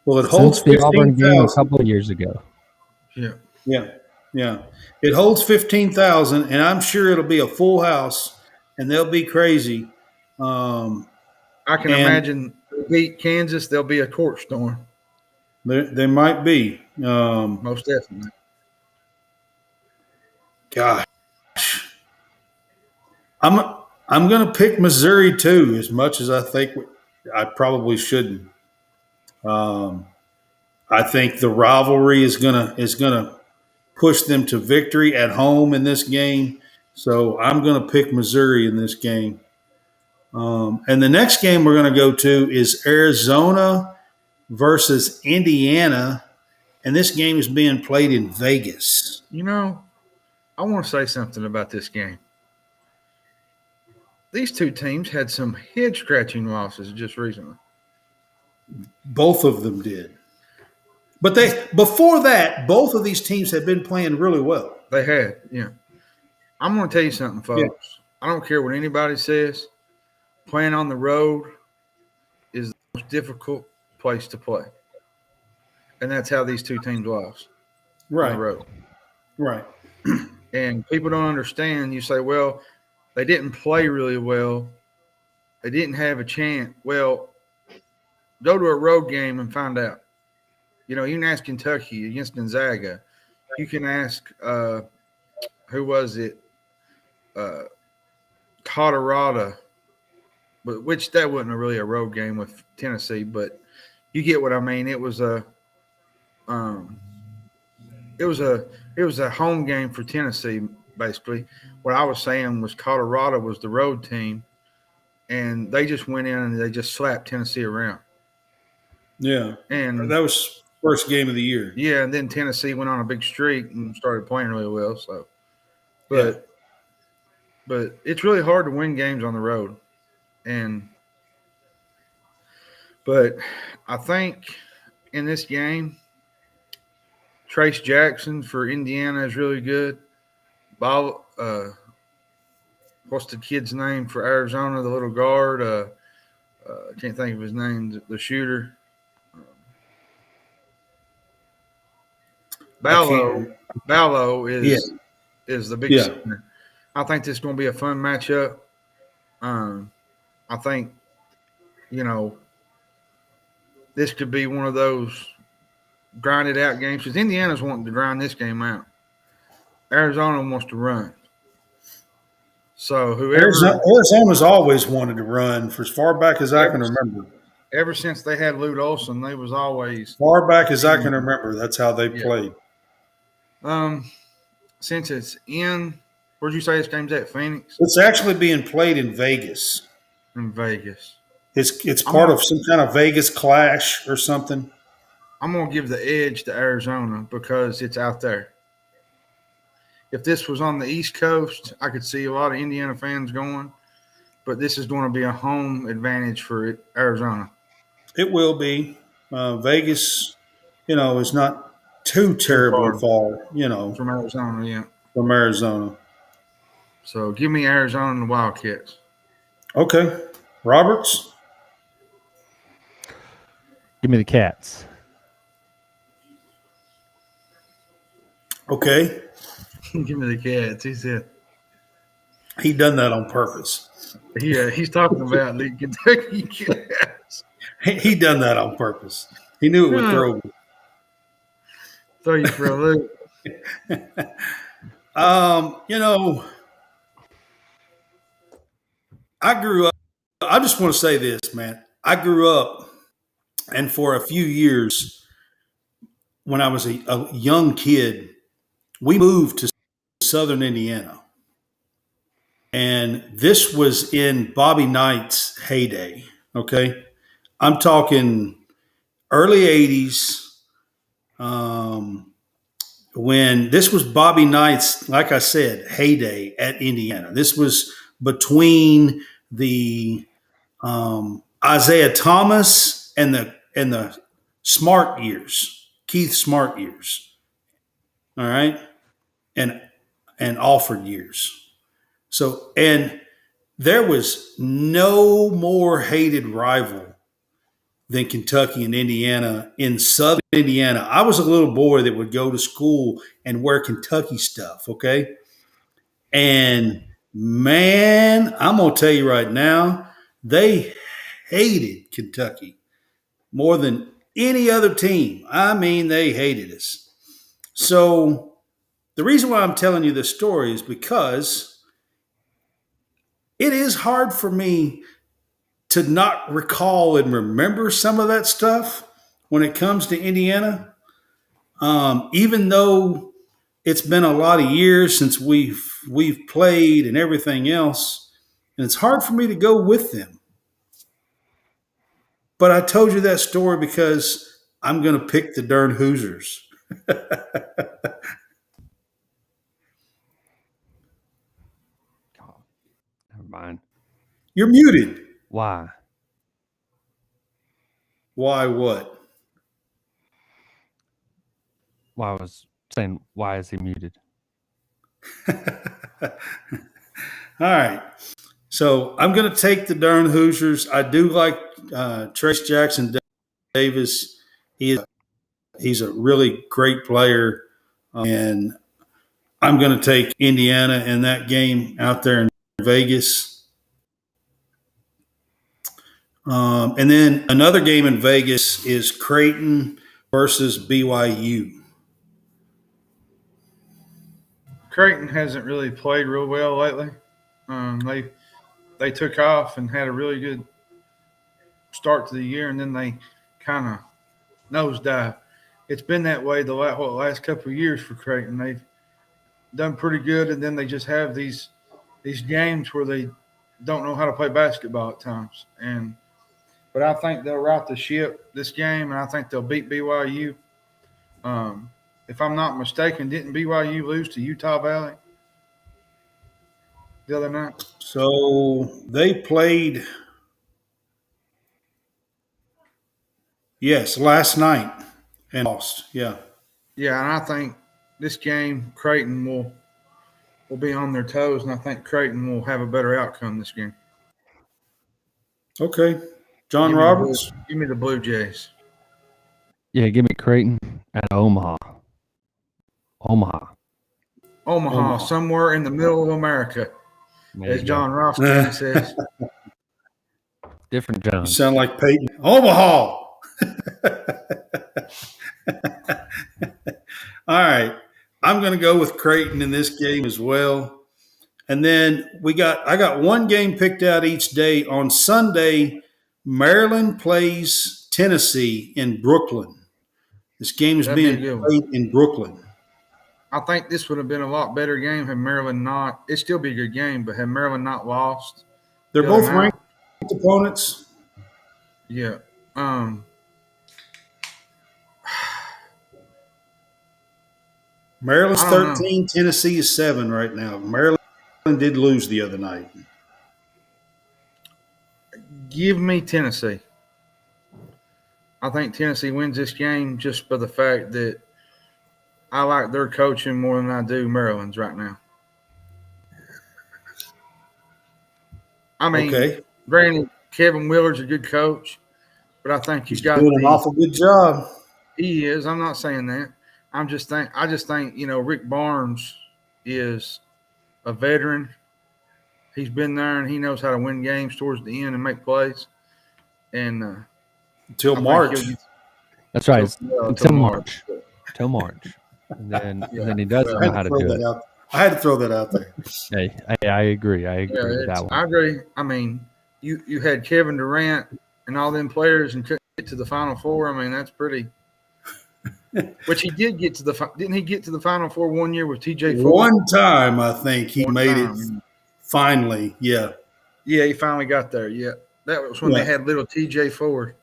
Well, it holds Since the Auburn game a 15,000. couple of years ago. Yeah. It holds 15,000, and I'm sure it'll be a full house, and they'll be crazy. I can imagine beat Kansas, there'll be a court storm. There might be. Most definitely. Gosh, I'm going to pick Missouri too, as much as I think I probably shouldn't. I think the rivalry is gonna push them to victory at home in this game. So I'm going to pick Missouri in this game. And the next game we're going to go to is Arizona versus Indiana. And this game is being played in Vegas. I want to say something about this game. These two teams had some head-scratching losses just recently. Both of them did. But before that, both of these teams had been playing really well. They had, yeah. I'm going to tell you something, folks. Yeah. I don't care what anybody says. playing on the road is the most difficult place to play. And that's how these two teams lost on the Right. road. Right. And people don't understand. You say, well, they didn't play really well. They didn't have a chance. Well, go to a road game and find out. You can ask Kentucky against Gonzaga. You can ask, who was it? Colorado, but which that wasn't really a road game with Tennessee, but you get what I mean. It was a it was a home game for Tennessee, basically. What I was saying was Colorado was the road team, and they just went in and they just slapped Tennessee around. Yeah. And that was first game of the year. Yeah, and then Tennessee went on a big streak and started playing really well. So, but it's really hard to win games on the road, but I think in this game, Trace Jackson for Indiana is really good. What's the kid's name for Arizona? The little guard. I can't think of his name. The shooter. Ballo is the big center. I think this is going to be a fun matchup. I think, this could be one of those grinded out games because Indiana's wanting to grind this game out. Arizona wants to run. So Arizona's always wanted to run for as far back as I can remember. Ever since they had Lute Olson, they was always far back as I can remember. That's how they played. Since it's in, where'd you say this game's at? Phoenix. It's actually being played in Vegas. In Vegas. It's part of some kind of Vegas clash or something. I'm gonna give the edge to Arizona because it's out there. If this was on the East Coast, I could see a lot of Indiana fans going, but this is going to be a home advantage for Arizona. It will be. Vegas, is not too terribly far, From Arizona, yeah. From Arizona. So give me Arizona and the Wildcats. Okay. Roberts? Give me the Cats. Okay. Give me the Cats. He said he done that on purpose. Yeah, he's talking about the Kentucky Cats. He done that on purpose. He knew it would throw me. Throw you for a loop. I grew up. I just want to say this, man. I grew up, and for a few years, when I was a young kid, we moved to Southern Indiana. And this was in Bobby Knight's heyday, okay? I'm talking early 80s, when this was Bobby Knight's, like I said, heyday at Indiana. This was between the Isaiah Thomas and the Smart years, Keith Smart years, all right, and Alford years. So, and there was no more hated rival than Kentucky and Indiana in Southern Indiana. I was a little boy that would go to school and wear Kentucky stuff, okay? And man, I'm going to tell you right now, they hated Kentucky more than any other team. I mean, they hated us. So the reason why I'm telling you this story is because it is hard for me to not recall and remember some of that stuff when it comes to Indiana. Even though it's been a lot of years since we've played and everything else, and it's hard for me to go with them. But I told you that story because I'm going to pick the darn Hoosiers. Never mind. You're muted. Why? Why what? Well, I was saying, why is he muted? All right. So I'm going to take the Durham Hoosiers. I do like Trace Jackson Davis. He's a really great player, and I'm going to take Indiana in that game out there in Vegas. And then another game in Vegas is Creighton versus BYU. Creighton hasn't really played real well lately. They took off and had a really good start to the year, and then they kind of nosedive. It's been that way the last couple of years for Creighton. They've done pretty good, and then they just have these games where they don't know how to play basketball at times. But I think they'll right the ship this game, and I think they'll beat BYU. If I'm not mistaken, didn't BYU lose to Utah Valley the other night? So they played, yes, last night and lost. Yeah. Yeah, and I think this game Creighton will be on their toes, and I think Creighton will have a better outcome this game. Okay. John Roberts. Give me the Blue Jays. Yeah, give me Creighton at Omaha. Omaha, somewhere in the middle of America, as John Rothstein says. Different John. You sound like Peyton. Omaha. All right. I'm going to go with Creighton in this game as well. And then I got one game picked out each day. On Sunday, Maryland plays Tennessee in Brooklyn. This game is being played in Brooklyn. I think this would have been a lot better game had Maryland not. It'd still be a good game, but had Maryland not lost. They're both ranked opponents. Yeah. Maryland's 13, Tennessee is 7 right now. Maryland did lose the other night. Give me Tennessee. I think Tennessee wins this game just by the fact that I like their coaching more than I do Maryland's right now. I mean, granted, Kevin Willard's a good coach, but I think he's got doing an awful good job. He is. I'm not saying that. I just think Rick Barnes is a veteran. He's been there and he knows how to win games towards the end and make plays. And until March. That's right. Until March. Until March. And then he doesn't know how to do it. I had to throw that out there. Hey, I agree. I agree with that one. I agree. I mean, you had Kevin Durant and all them players and couldn't get to the Final Four. I mean, that's pretty. Which he did get to didn't he get to the Final Four one year with TJ Ford? One time, I think he made it finally. Yeah. Yeah, he finally got there. Yeah. That was when they had little TJ Ford.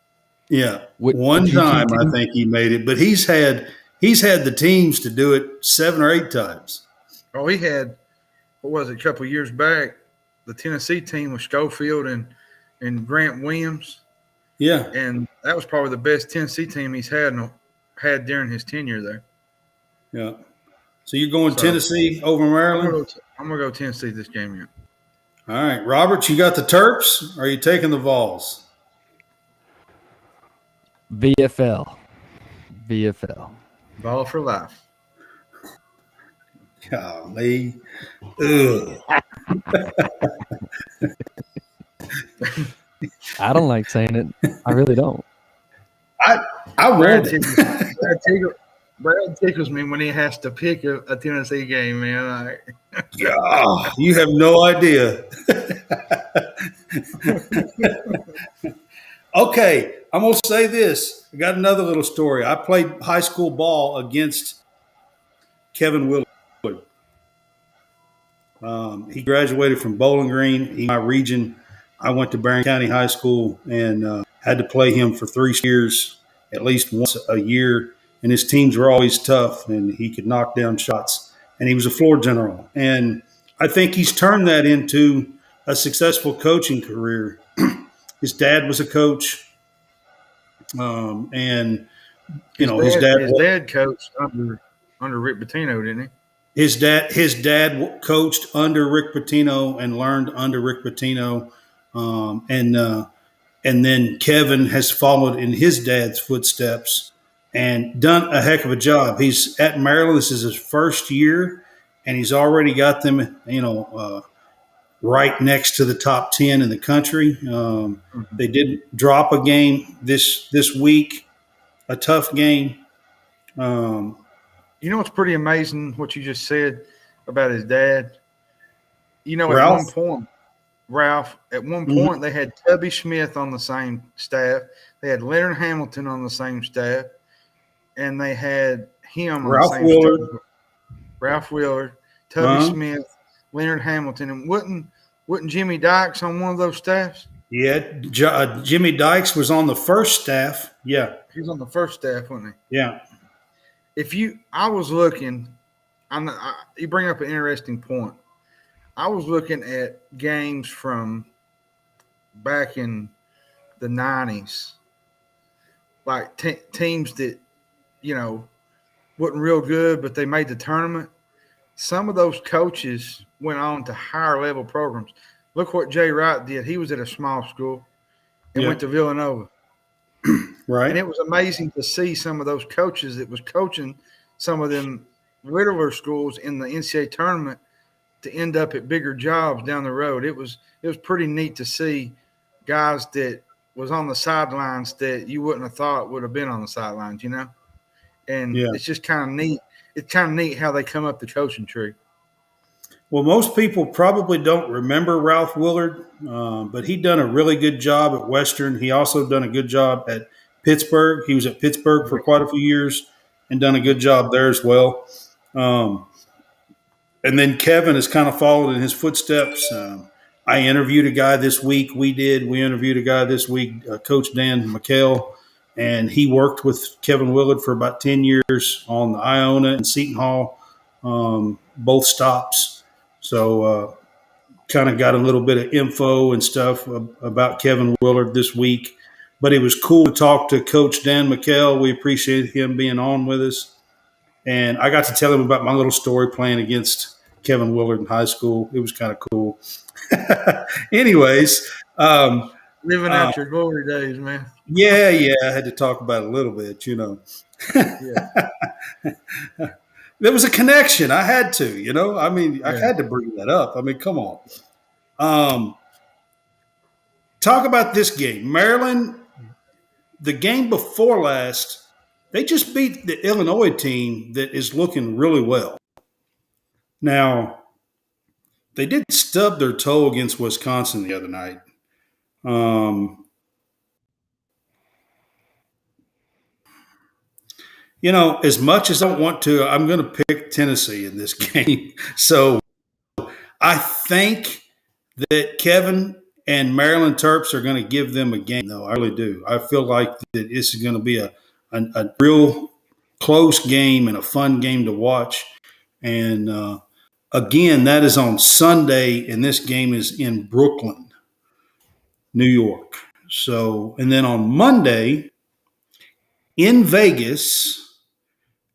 Yeah. One time I think he made it, but he's had the teams to do it 7 or 8 times. Oh, he had, what was it, a couple of years back, the Tennessee team with Schofield and Grant Williams. Yeah. And that was probably the best Tennessee team he's had during his tenure there. Yeah. So you're going Tennessee over Maryland? I'm going to go Tennessee this game here. All right. Robert, you got the Terps? Or are you taking the Vols? VFL. Ball for life. Golly. Ugh. I don't like saying it. I really don't. I won't. Brad tickles me when he has to pick a Tennessee game, man. Oh, you have no idea. Okay, I'm going to say this. I got another little story. I played high school ball against Kevin Willard. He graduated from Bowling Green. In my region, I went to Barron County High School and had to play him for 3 years, at least once a year. And his teams were always tough, and he could knock down shots. And he was a floor general. And I think he's turned that into a successful coaching career. His dad was a coach. And, his dad coached under Rick Pitino, didn't he? His dad coached under Rick Pitino and learned under Rick Pitino, um, and uh, and then Kevin has followed in his dad's footsteps and done a heck of a job. He's at Maryland. This is his first year, and he's already got them, right next to the top 10 in the country. Mhm. They did drop a game this week, a tough game. Um, You know what's pretty amazing? What you just said about his dad. At one Ralph. point, Ralph, at one Mhm. point they had Tubby Smith on the same staff. They had Leonard Hamilton on the same staff, and they had him on the Ralph same Willard. staff. Ralph Willard, Tubby Uh-huh. Smith, Leonard Hamilton, and wasn't Jimmy Dykes on one of those staffs? Yeah, Jimmy Dykes was on the first staff. Yeah, He was on the first staff, wasn't yeah, he? I was looking. You bring up an interesting point. I was looking at games from back in the '90s, like teams that wasn't real good, but they made the tournament. Some of those coaches went on to higher level programs. Look what Jay Wright did. He was at a small school and yeah. went to Villanova. Right. And it was amazing to see some of those coaches that was coaching some of them littler schools in the NCAA tournament to end up at bigger jobs down the road. It was pretty neat to see guys that was on the sidelines that you wouldn't have thought would have been on the sidelines, And Yeah. it's just kind of neat. It's kind of neat how they come up the coaching tree. Well, most people probably don't remember Ralph Willard, but he done a really good job at Western. He also done a good job at Pittsburgh. He was at Pittsburgh for quite a few years and done a good job there as well. Um, and then Kevin has kind of followed in his footsteps. I interviewed a guy this week. We interviewed a guy this week, Coach Dan McHale, and he worked with Kevin Willard for about 10 years on the Iona and Seton Hall, both stops. So kind of got a little bit of info and stuff about Kevin Willard this week. But it was cool to talk to Coach Dan McHale. We appreciate him being on with us. And I got to tell him about my little story playing against Kevin Willard in high school. It was kind of cool. Anyways, Living out your glory days, man. yeah, I had to talk about it a little bit, Yeah. There was a connection. I had to, I mean, I Yeah. had to bring that up. I mean, come on. Talk about this game. Maryland, the game before last, they just beat the Illinois team that is looking really well. Now, they did stub their toe against Wisconsin the other night. As much as I don't want to, I'm going to pick Tennessee in this game. So I think that Kevin and Maryland Terps are going to give them a game, though. I really do. I feel like that this is going to be a real close game and a fun game to watch. And again, that is on Sunday, and this game is in Brooklyn, New York. So, and then on Monday in Vegas,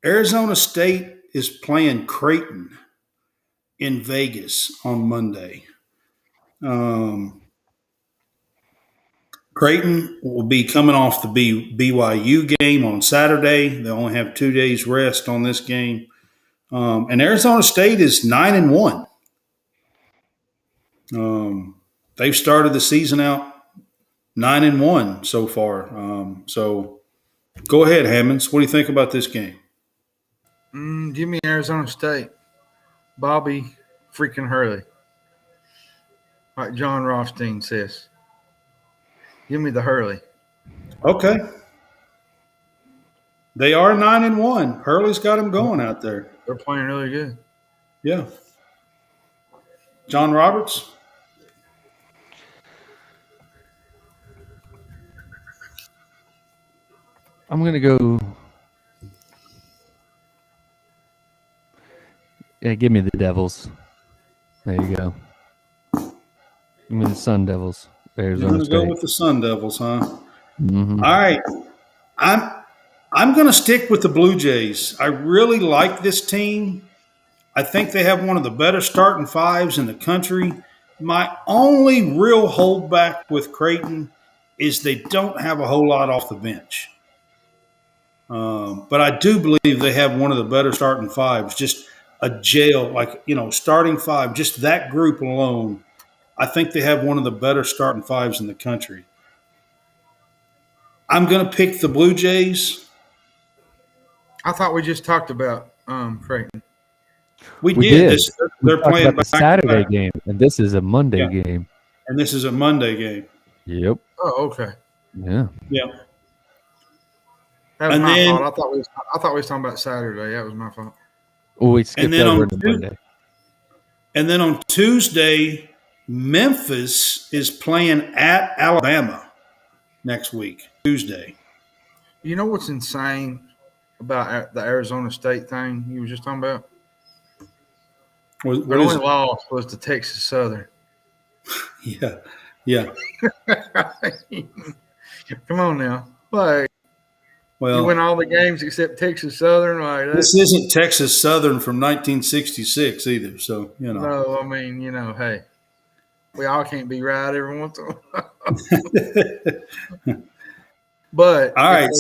Arizona State is playing Creighton in Vegas on Monday. Creighton will be coming off the BYU game on Saturday. They only have 2 days rest on this game. And Arizona State is 9-1. They've started the season out 9-1 so far. So go ahead, Hammonds. What do you think about this game? Give me Arizona State. Bobby freaking Hurley. Like John Rothstein says. Give me the Hurley. Okay. They are 9-1. Hurley's got them going out there. They're playing really good. Yeah. John Roberts? I'm going to go. Yeah, give me the Devils. There you go. Give me the Sun Devils. You're Arizona going to go State. with the Sun Devils, huh? Mhm. All right. I'm going to stick with the Blue Jays. I really like this team. I think they have one of the better starting fives in the country. My only real holdback with Creighton is they don't have a whole lot off the bench. But I do believe they have one of the better starting fives. Just a jail, like, starting five, just that group alone. I think they have one of the better starting fives in the country. I'm going to pick the Blue Jays. I thought we just talked about Creighton. We We did. did. They're We talked playing about the back to Saturday back. game, and this is a Monday Yeah. game. And this is a Monday game. Yep. Oh, okay. Yeah. Yeah. That was And my then- fault. I thought we was talking about Saturday. That was my fault. Well, we skipped then over on into Tuesday- Monday. And then on Tuesday, Memphis is playing at Alabama next week, Tuesday. You know what's insane about the Arizona State thing you were just talking about? What Their is only it? loss was to Texas Southern. Yeah. Yeah. Come on now. Like, you Well, win all the games except Texas Southern. Like, this isn't Texas Southern from 1966 either. So, no, I mean, hey, we all can't be right every once in a while. But All right.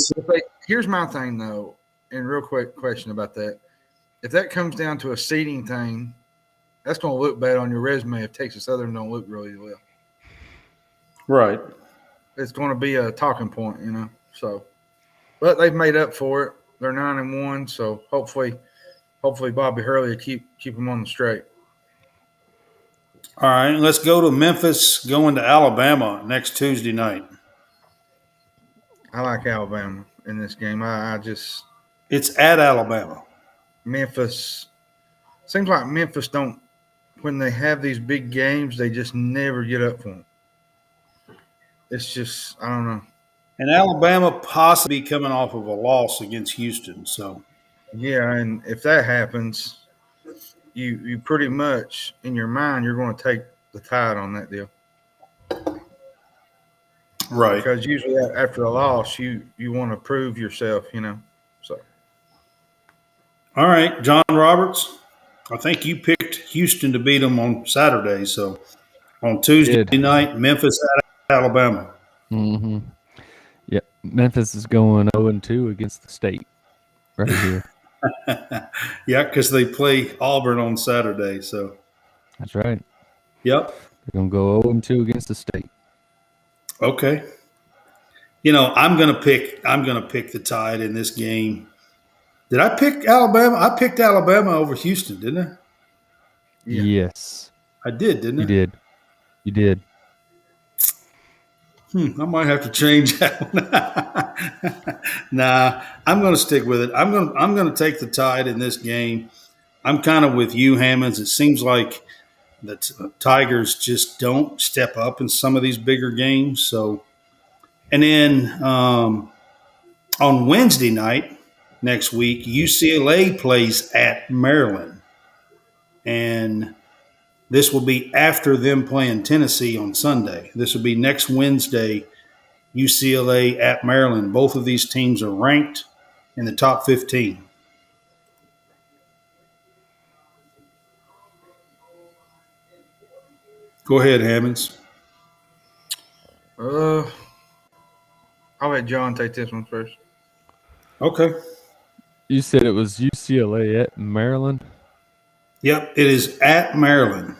Here's my thing, though, and real quick question about that. If that comes down to a seeding thing, that's going to look bad on your resume if Texas Southern don't look really well. Right. It's going to be a talking point, So, but they've made up for it. They're 9-1, so hopefully Bobby Hurley will keep them on the straight. All right. Let's go to Memphis going to Alabama next Tuesday night. I like Alabama in this game. I just It's at Alabama. Memphis seems like Memphis don't, when they have these big games, they just never get up for them. It's just, I don't know. And Alabama possibly coming off of a loss against Houston. So, Yeah, and if that happens, you pretty much in your mind you're going to take the Tide on that deal. right. Because usually after a loss, you want to prove yourself, So All right. John Roberts, I think you picked Houston to beat them on Saturday. So, on Tuesday night, Memphis at Alabama. Mm-hmm. Yeah. Memphis is going 0-2 against the state right here. Yeah, because they play Auburn on Saturday. So, That's right. yep. They're going to go 0-2 against the state. Okay. I'm gonna pick the Tide in this game. Did I pick Alabama? I picked Alabama over Houston, didn't I? Yeah. Yes. I did, didn't I? You did. You did. I might have to change that one. Nah, I'm going to stick with it. I'm going to take the Tide in this game. I'm kind of with you, Hammonds. It seems like the Tigers just don't step up in some of these bigger games. So, and then on Wednesday night next week, UCLA plays at Maryland, and this will be after them playing Tennessee on Sunday. This will be next Wednesday. UCLA at Maryland. Both of these teams are ranked in the top 15. Go ahead, Hammonds. I'll let John take this one first. Okay. You said it was UCLA at Maryland? Yep, it is at Maryland.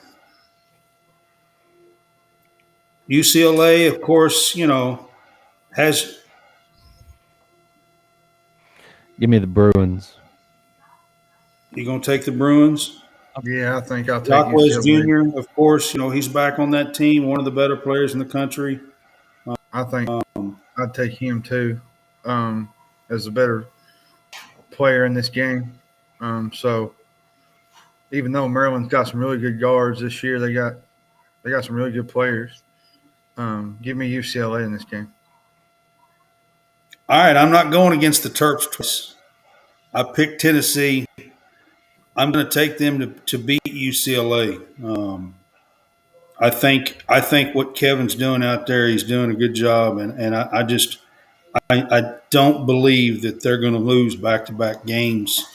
UCLA, of course, has. Give me the Bruins. You going to take the Bruins? Yeah, I think I'll take Doc West UCLA. Jr., of course, he's back on that team, one of the better players in the country. I think I'd take him too, as a better player in this game. So even though Maryland's got some really good guards this year, they got some really good players. Give me UCLA in this game. All right, I'm not going against the Terps twice. I picked Tennessee. I'm going to take them to beat UCLA. I think what Kevin's doing out there, he's doing a good job, and I don't believe that they're going to lose back-to-back games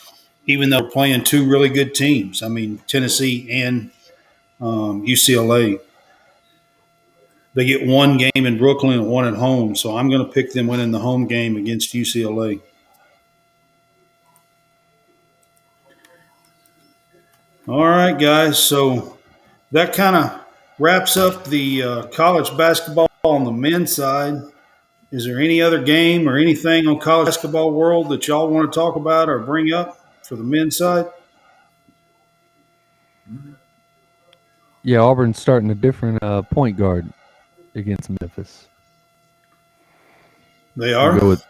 even though they're playing two really good teams. I mean, Tennessee and UCLA. They get one game in Brooklyn and one at home, so I'm going to pick them winning the home game against UCLA. All right, guys. So that kind of wraps up the college basketball on the men's side. Is there any other game or anything on college basketball world that y'all want to talk about or bring up for the men's side? Yeah, Auburn's starting a different point guard against Memphis. They We'll are? go with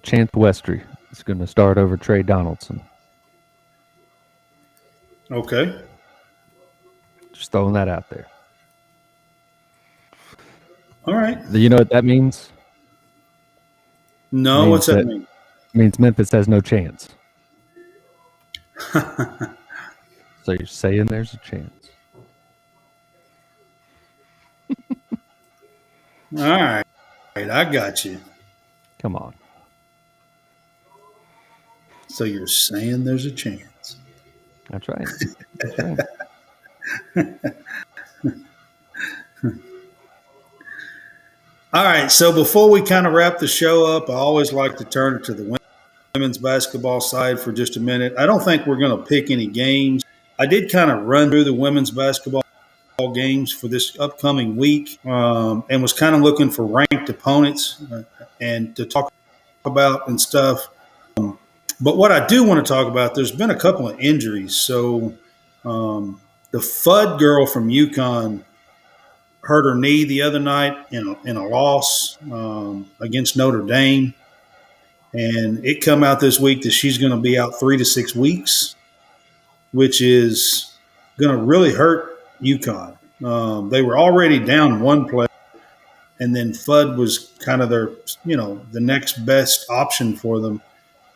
Chance Westry. It's going to start over Trey Donaldson. Okay. Just throwing that out there. All right. You know what that means? No, what's that mean? It means Memphis has no chance. So you're saying there's a chance. All right. I got you. Come on. So you're saying there's a chance. That's right. That's right. All right. So before we kind of wrap the show up, I always like to turn it to the women's basketball side for just a minute. I don't think we're going to pick any games. I did kind of run through the women's basketball games for this upcoming week and was kind of looking for ranked opponents and to talk about and stuff. But what I do want to talk about, there's been a couple of injuries. So the Fudd girl from UConn hurt her knee the other night in a loss against Notre Dame. And it come out this week that she's going to be out 3 to 6 weeks, which is going to really hurt UConn. They were already down one player, and then Fudd was kind of their, the next best option for them.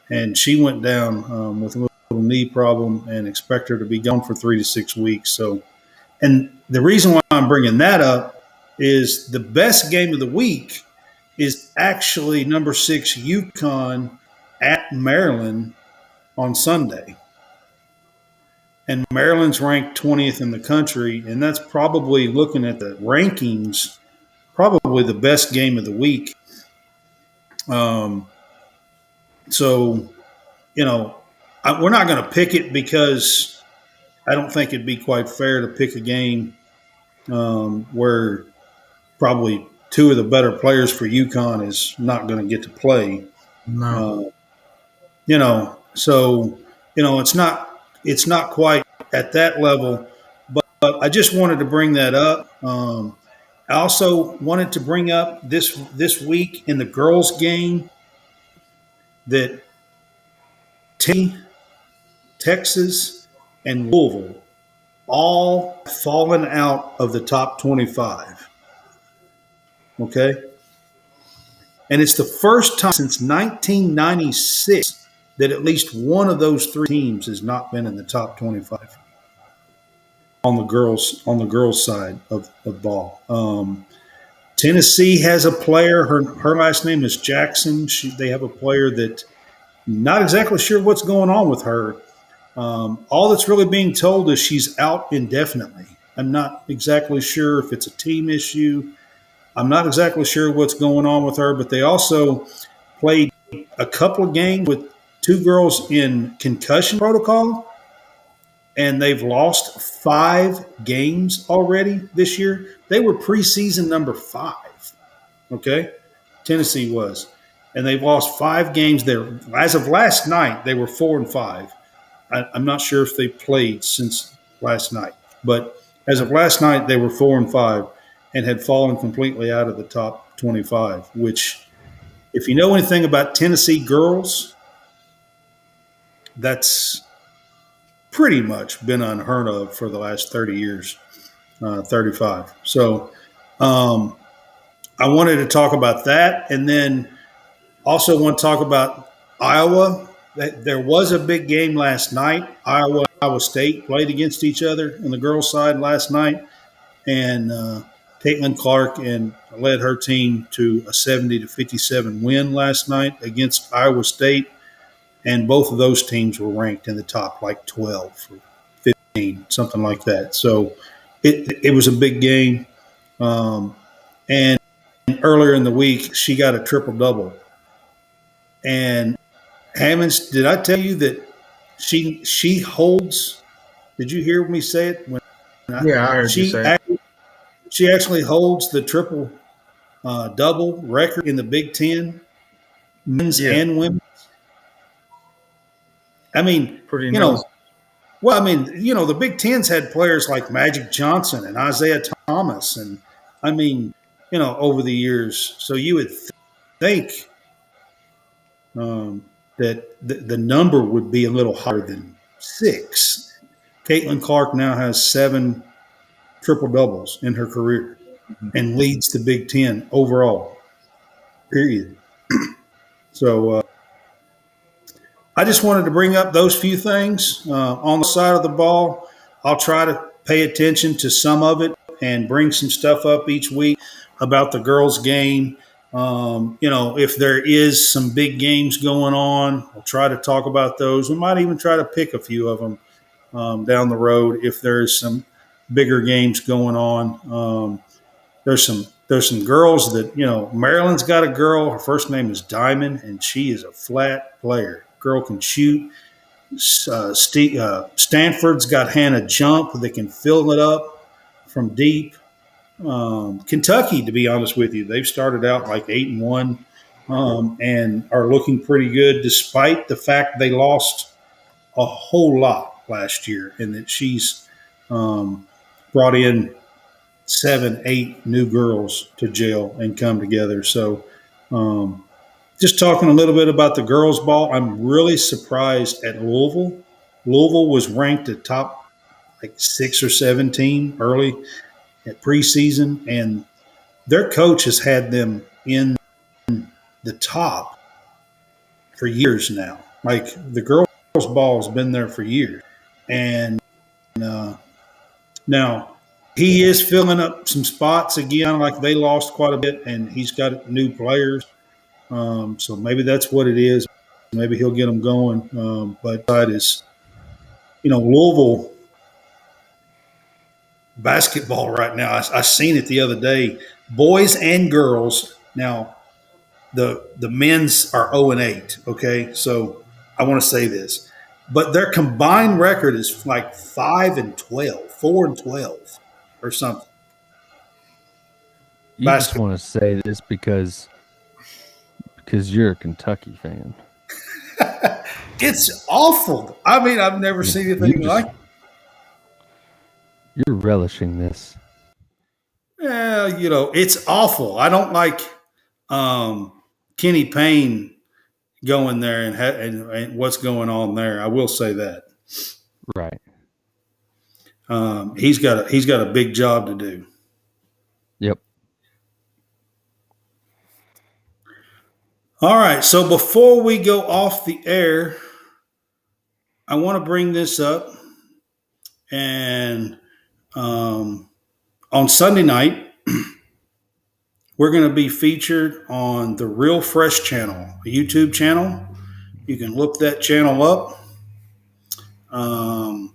And she went down with a little knee problem and expect her to be gone for 3 to 6 weeks. So, and the reason why I'm bringing that up is the best game of the week is actually number 6 UConn at Maryland on Sunday. And Maryland's ranked 20th in the country, and that's probably, looking at the rankings, probably the best game of the week. So, we're not going to pick it because I don't think it'd be quite fair to pick a game where probably 2 of the better players for UConn is not going to get to play. No. So it's not quite at that level, but I just wanted to bring that up. I also wanted to bring up this week in the girls' game that Texas and Louisville all fallen out of the top 25. Okay? And it's the first time since 1996 that at least one of those 3 teams has not been in the top 25 on the girls side of ball. Tennessee has a player. Her last name is Jackson. They have a player that not exactly sure what's going on with her. All that's really being told is she's out indefinitely. I'm not exactly sure if it's a team issue. I'm not exactly sure what's going on with her, but they also played a couple of games with 2 girls in concussion protocol, and they've lost 5 games already this year. They were preseason number 5, okay? Tennessee was. And they've lost 5 games there. As of last night, they were 4-5. I'm not sure if they played since last night, but as of last night, they were 4-5 and had fallen completely out of the top 25, which, if you know anything about Tennessee girls, that's pretty much been unheard of for the last 30 years, 35. So I wanted to talk about that, and then also want to talk about Iowa. There was a big game last night. Iowa State played against each other on the girls' side last night, and Caitlin Clark led her team to a 70-57 win last night against Iowa State. and both of those teams were ranked in the top like 12 or 15, something like that. So it was a big game. And earlier in the week, she got a triple double. And Hammonds, did I tell you that she holds? Did you hear me say it? Yeah, I heard you say it. She actually holds the triple double record in the Big Ten, men's and women. I mean, Pretty nice. the Big Ten's had players like Magic Johnson and Isaiah Thomas, and over the years. So you would think that the number would be a little higher than 6. Caitlin Clark now has 7 triple doubles in her career and leads the Big Ten overall. Period. So I just wanted to bring up those few things on the side of the ball. I'll try to pay attention to some of it and bring some stuff up each week about the girls' game. If there is some big games going on, I'll try to talk about those. We might even try to pick a few of them down the road if there's some bigger games going on. There's some girls that Maryland's got a girl. Her first name is Diamond, and she is a flat player. Girl can shoot. Stanford's got Hannah Jump that can fill it up from deep. Kentucky, to be honest with you, they've started out like 8-1 and are looking pretty good, despite the fact they lost a whole lot last year, and that she's brought in 7, 8 new girls to jail and come together. So just talking a little bit about the girls' ball, I'm really surprised at Louisville. Louisville was ranked a top like 6 or 7 team early at preseason, and their coach has had them in the top for years now. Like the girls' ball has been there for years. And now he is filling up some spots again. Like they lost quite a bit, and he's got new players. So maybe that's what it is. Maybe he'll get them going. But that is, Louisville basketball right now. I seen it the other day. Boys and girls. Now, the men's are 0-8. Okay, so I want to say this, but their combined record is like 5-12, 4-12, or something. You just want to say this because you're a Kentucky fan. It's awful. I mean, I've never seen anything like it. You're relishing this. Yeah, it's awful. I don't like Kenny Payne going there and what's going on there. I will say that. Right. He's got a big job to do. Yep. All right. So before we go off the air, I want to bring this up. And on Sunday night, we're going to be featured on the Real Fresh channel, a YouTube channel. You can look that channel up on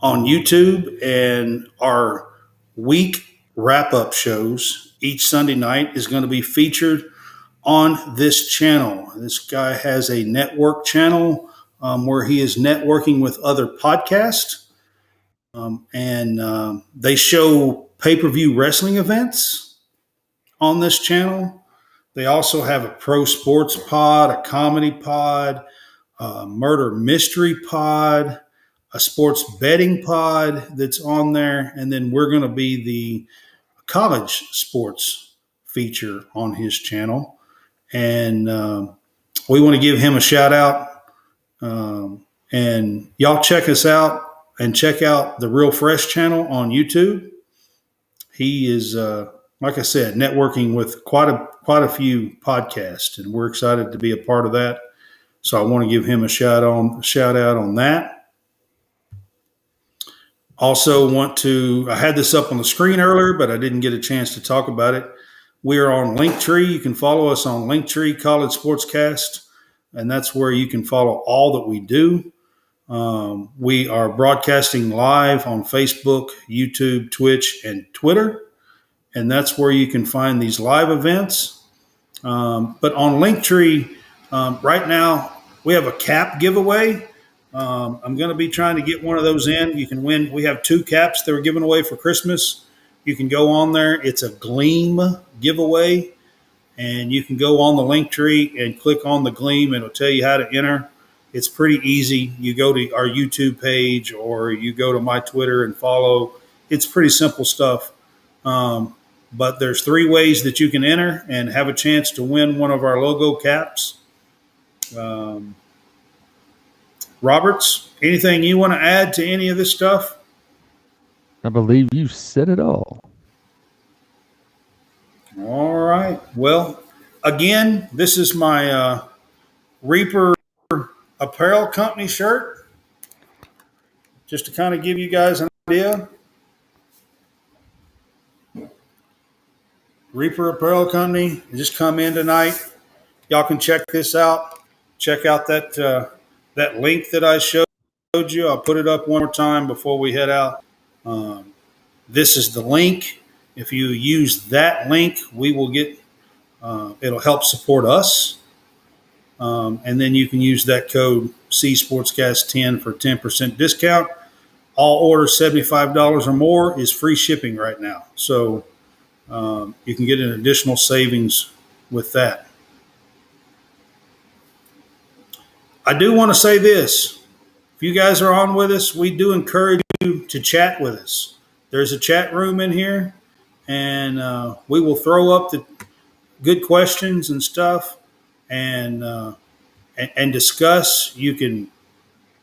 YouTube, and our week wrap-up shows each Sunday night is going to be featured on this channel. This guy has a network channel where he is networking with other podcasts, and they show pay-per-view wrestling events on this channel. They also have a pro sports pod, a comedy pod, a murder mystery pod, a sports betting pod that's on there, and then we're going to be the college sports feature on his channel. And we want to give him a shout out. And y'all check us out and check out the Real Fresh channel on YouTube. He is, like I said, networking with quite a few podcasts, and we're excited to be a part of that. So I want to give him a shout out on that. Also I had this up on the screen earlier, but I didn't get a chance to talk about it. We are on Linktree. You can follow us on Linktree, College SportsCast. and that's where you can follow all that we do. We are broadcasting live on Facebook, YouTube, Twitch, and Twitter, and that's where you can find these live events. But on Linktree, right now, we have a cap giveaway. I'm going to be trying to get one of those in. You can win. We have 2 caps that we're giving away for Christmas. You can go on there. It's a Gleam giveaway, and you can go on the Linktree and click on the Gleam, and it'll tell you how to enter. It's pretty easy. You go to our YouTube page or you go to my Twitter and follow. It's pretty simple stuff. But there's 3 ways that you can enter and have a chance to win one of our logo caps. Roberts, anything you want to add to any of this stuff? I believe you said it all. All right. Well, again, this is my Reaper Apparel Company shirt, just to kind of give you guys an idea. Reaper Apparel Company, just come in tonight. Y'all can check this out. Check out that link that I showed you. I'll put it up one more time before we head out. This is the link. If you use that link, we will get. It'll help support us, and then you can use that code SportsCast10 for 10% discount. All orders $75 or more is free shipping right now, so you can get an additional savings with that. I do want to say this. If you guys are on with us, we do encourage you to chat with us. There's a chat room in here, and we will throw up the good questions and stuff and discuss. You can,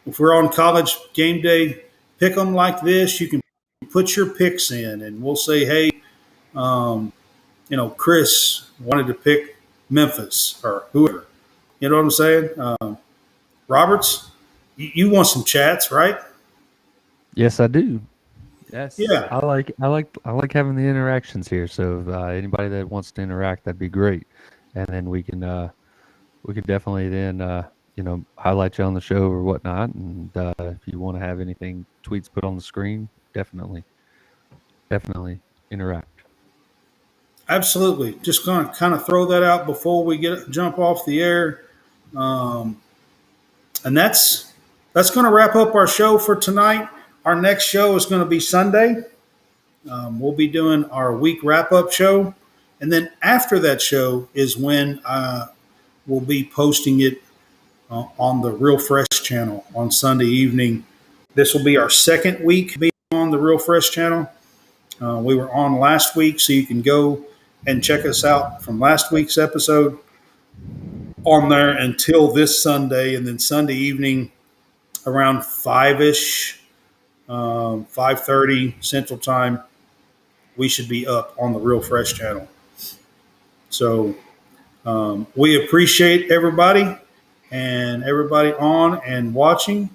if we're on college game day, pick them like this. You can put your picks in, and we'll say, hey, Chris wanted to pick Memphis or whoever. You know what I'm saying? Roberts, you want some chats, right? Yes, I do. Yes. Yeah. I like having the interactions here. So if, anybody that wants to interact, that'd be great. And then we can definitely then highlight you on the show or whatnot. And if you want to have anything tweets put on the screen, definitely interact. Absolutely. Just going to kind of throw that out before we jump off the air. And that's going to wrap up our show for tonight. Our next show is going to be Sunday. We'll be doing our week wrap-up show. And then after that show is when we'll be posting it on the Real Fresh channel on Sunday evening. This will be our second week being on the Real Fresh channel. We were on last week, so you can go and check us out from last week's episode on there until this Sunday. And then Sunday evening around 5-ish, 5:30 Central Time, we should be up on the Real Fresh channel. So we appreciate everybody and everybody on and watching,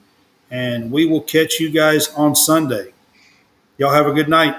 and we will catch you guys on Sunday. Y'all have a good night.